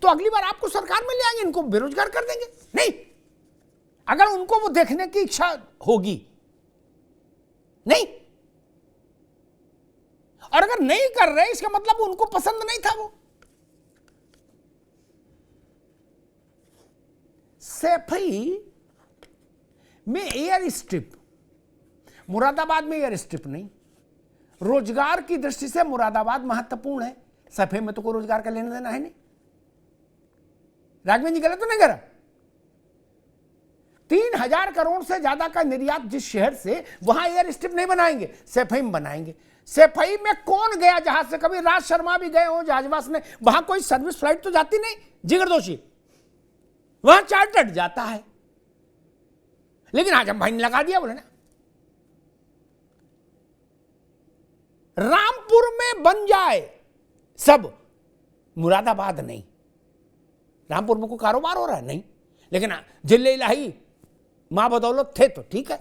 तो अगली बार आपको सरकार में ले आएंगे, इनको बेरोजगार कर देंगे? नहीं, अगर उनको वो देखने की इच्छा होगी। नहीं, और अगर नहीं कर रहे इसका मतलब उनको पसंद नहीं था वो। सैफई में एयर स्ट्रिप, मुरादाबाद में एयर स्ट्रिप नहीं, रोजगार की दृष्टि से मुरादाबाद महत्वपूर्ण है, सैफई में तो कोई रोजगार का लेना देना है नहीं। राघवेंद्र जी गलत तो नहीं करा? 3000 करोड़ से ज्यादा का निर्यात जिस शहर से, वहां एयर स्ट्रिप नहीं बनाएंगे, सैफई में बनाएंगे। सैफई में कौन गया जहाज से? कभी राज शर्मा भी गए हो जहाजवास में, वहां कोई सर्विस फ्लाइट तो जाती नहीं, जिगर दोषी, वहां चार्टर्ड जाता है। लेकिन आजम भाई ने लगा दिया, बोले ना रामपुर में बन जाए सब, मुरादाबाद नहीं। रामपुर में कोई कारोबार हो रहा है नहीं, लेकिन जिले इलाही मां बदौलत थे तो ठीक है।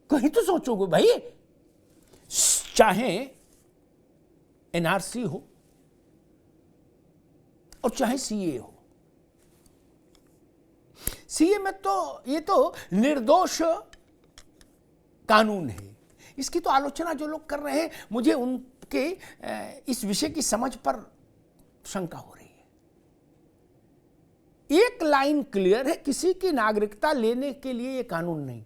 कहीं तो सोचोगे भाई, चाहे एनआरसी हो और चाहे सीए हो, सीए में तो ये तो निर्दोष कानून है, इसकी तो आलोचना जो लोग कर रहे हैं, मुझे उनके इस विषय की समझ पर शंका हो रही है। एक लाइन क्लियर है, किसी की नागरिकता लेने के लिए ये कानून नहीं।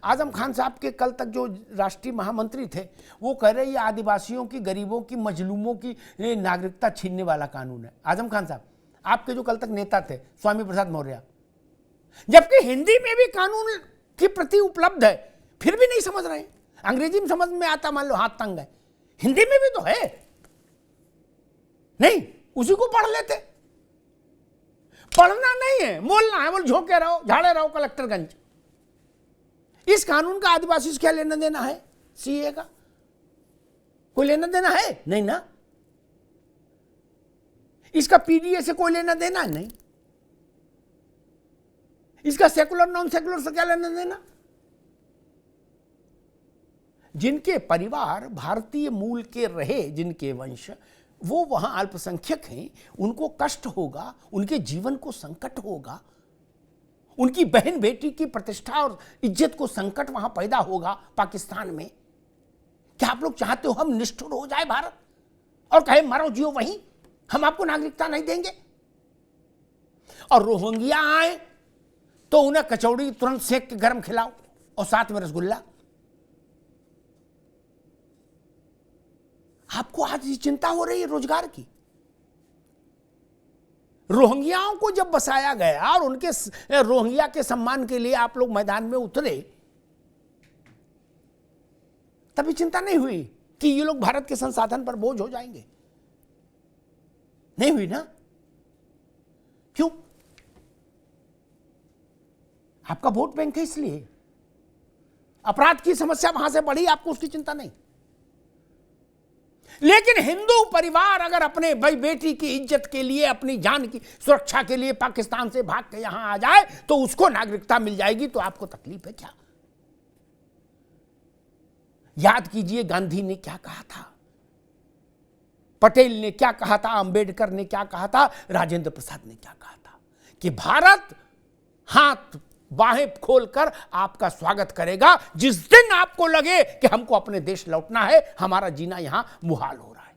आजम खान साहब के कल तक जो राष्ट्रीय महामंत्री थे वो कह रहे ये आदिवासियों की, गरीबों की, मजलूमों की नागरिकता छीनने वाला कानून है। आजम खान साहब आपके जो कल तक नेता थे स्वामी प्रसाद मौर्य, जबकि हिंदी में भी कानून की प्रति उपलब्ध है, फिर भी नहीं समझ रहे। अंग्रेजी में समझ में आता, मान लो हाथ तंग है, हिंदी में भी तो है, नहीं उसी को पढ़ लेते। पढ़ना नहीं है, बोलना है, बोल झोंके रहो, झाड़े रहो कलेक्टरगंज। इस कानून का आदिवासी से क्या लेना देना है? सीए का कोई लेना देना है नहीं ना, इसका पीडीए से कोई लेना देना नहीं, इसका सेकुलर नॉन सेकुलर से क्या लेना देना। जिनके परिवार भारतीय मूल के रहे, जिनके वंश, वो वहां अल्पसंख्यक हैं, उनको कष्ट होगा, उनके जीवन को संकट होगा, उनकी बहन बेटी की प्रतिष्ठा और इज्जत को संकट वहां पैदा होगा पाकिस्तान में। क्या आप लोग चाहते हो हम निष्ठुर हो जाए भारत और कहे मरो जियो वहीं, हम आपको नागरिकता नहीं देंगे? और रोहिंग्या आए तो उन्हें कचौड़ी तुरंत सेक के गरम खिलाओ और साथ में रसगुल्ला। आपको आज ये चिंता हो रही है रोजगार की? रोहिंग्याओं को जब बसाया गया और उनके रोहिंग्या के सम्मान के लिए आप लोग मैदान में उतरे, तभी चिंता नहीं हुई कि ये लोग भारत के संसाधन पर बोझ हो जाएंगे? नहीं हुई ना? क्यों? आपका वोट बैंक है इसलिए। अपराध की समस्या वहां से बढ़ी, आपको उसकी चिंता नहीं। लेकिन हिंदू परिवार अगर अपने भाई बेटी की इज्जत के लिए, अपनी जान की सुरक्षा के लिए पाकिस्तान से भाग के यहां आ जाए तो उसको नागरिकता मिल जाएगी, तो आपको तकलीफ है क्या? याद कीजिए गांधी ने क्या कहा था, पटेल ने क्या कहा था, अंबेडकर ने क्या कहा था, राजेंद्र प्रसाद ने क्या कहा था कि भारत हाथ बाहें खोलकर आपका स्वागत करेगा जिस दिन आपको लगे कि हमको अपने देश लौटना है, हमारा जीना यहां मुहाल हो रहा है।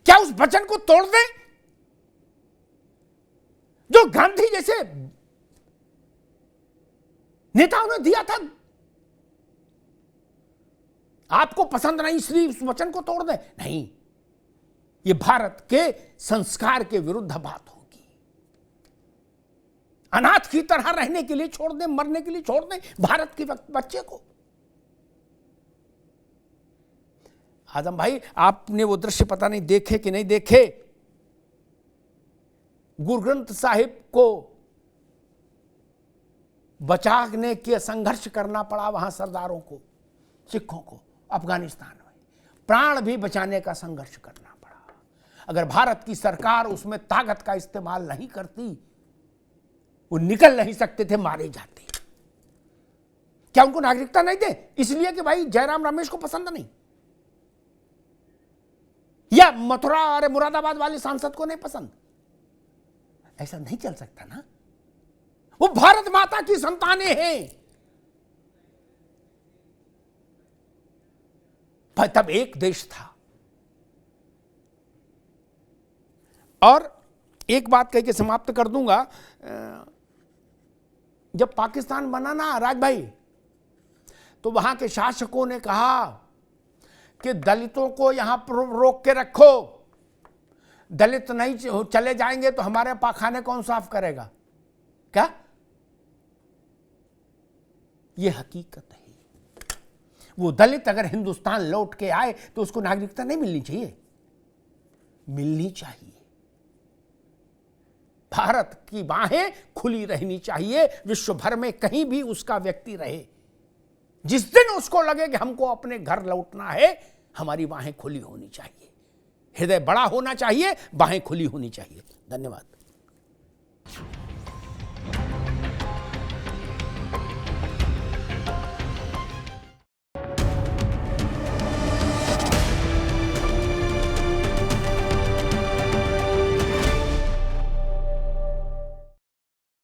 क्या उस वचन को तोड़ दें जो गांधी जैसे नेताओं ने दिया था? आपको पसंद नहीं इसलिए उस वचन को तोड़ दें? नहीं, यह भारत के संस्कार के विरुद्ध बात होगी। अनाथ की तरह रहने के लिए छोड़ दें, मरने के लिए छोड़ दें भारत के बच्चे को। आजम भाई, आपने वो दृश्य पता नहीं देखे कि नहीं देखे, गुरु ग्रंथ साहिब को बचाने के संघर्ष करना पड़ा वहां सरदारों को, सिखों को अफगानिस्तान में, प्राण भी बचाने का संघर्ष करना पड़ा। अगर भारत की सरकार उसमें ताकत का इस्तेमाल नहीं करती, वो निकल नहीं सकते थे, मारे जाते। क्या उनको नागरिकता नहीं दे इसलिए कि भाई जयराम रमेश को पसंद नहीं, या मथुरा और मुरादाबाद वाले सांसद को नहीं पसंद? ऐसा नहीं चल सकता ना। वो भारत माता की संतानें हैं। भाई तब एक देश था। और एक बात कह के समाप्त कर दूंगा, जब पाकिस्तान बना ना राज भाई, तो वहां के शासकों ने कहा कि दलितों को यहां पर रोक के रखो, दलित नहीं चले जाएंगे तो हमारे पाखाने कौन साफ करेगा? क्या ये हकीकत है? वो दलित अगर हिंदुस्तान लौट के आए तो उसको नागरिकता नहीं मिलनी चाहिए? मिलनी चाहिए। भारत की बाहें खुली रहनी चाहिए, विश्व भर में कहीं भी उसका व्यक्ति रहे, जिस दिन उसको लगे कि हमको अपने घर लौटना है, हमारी बाहें खुली होनी चाहिए, हृदय बड़ा होना चाहिए, बाहें खुली होनी चाहिए। धन्यवाद।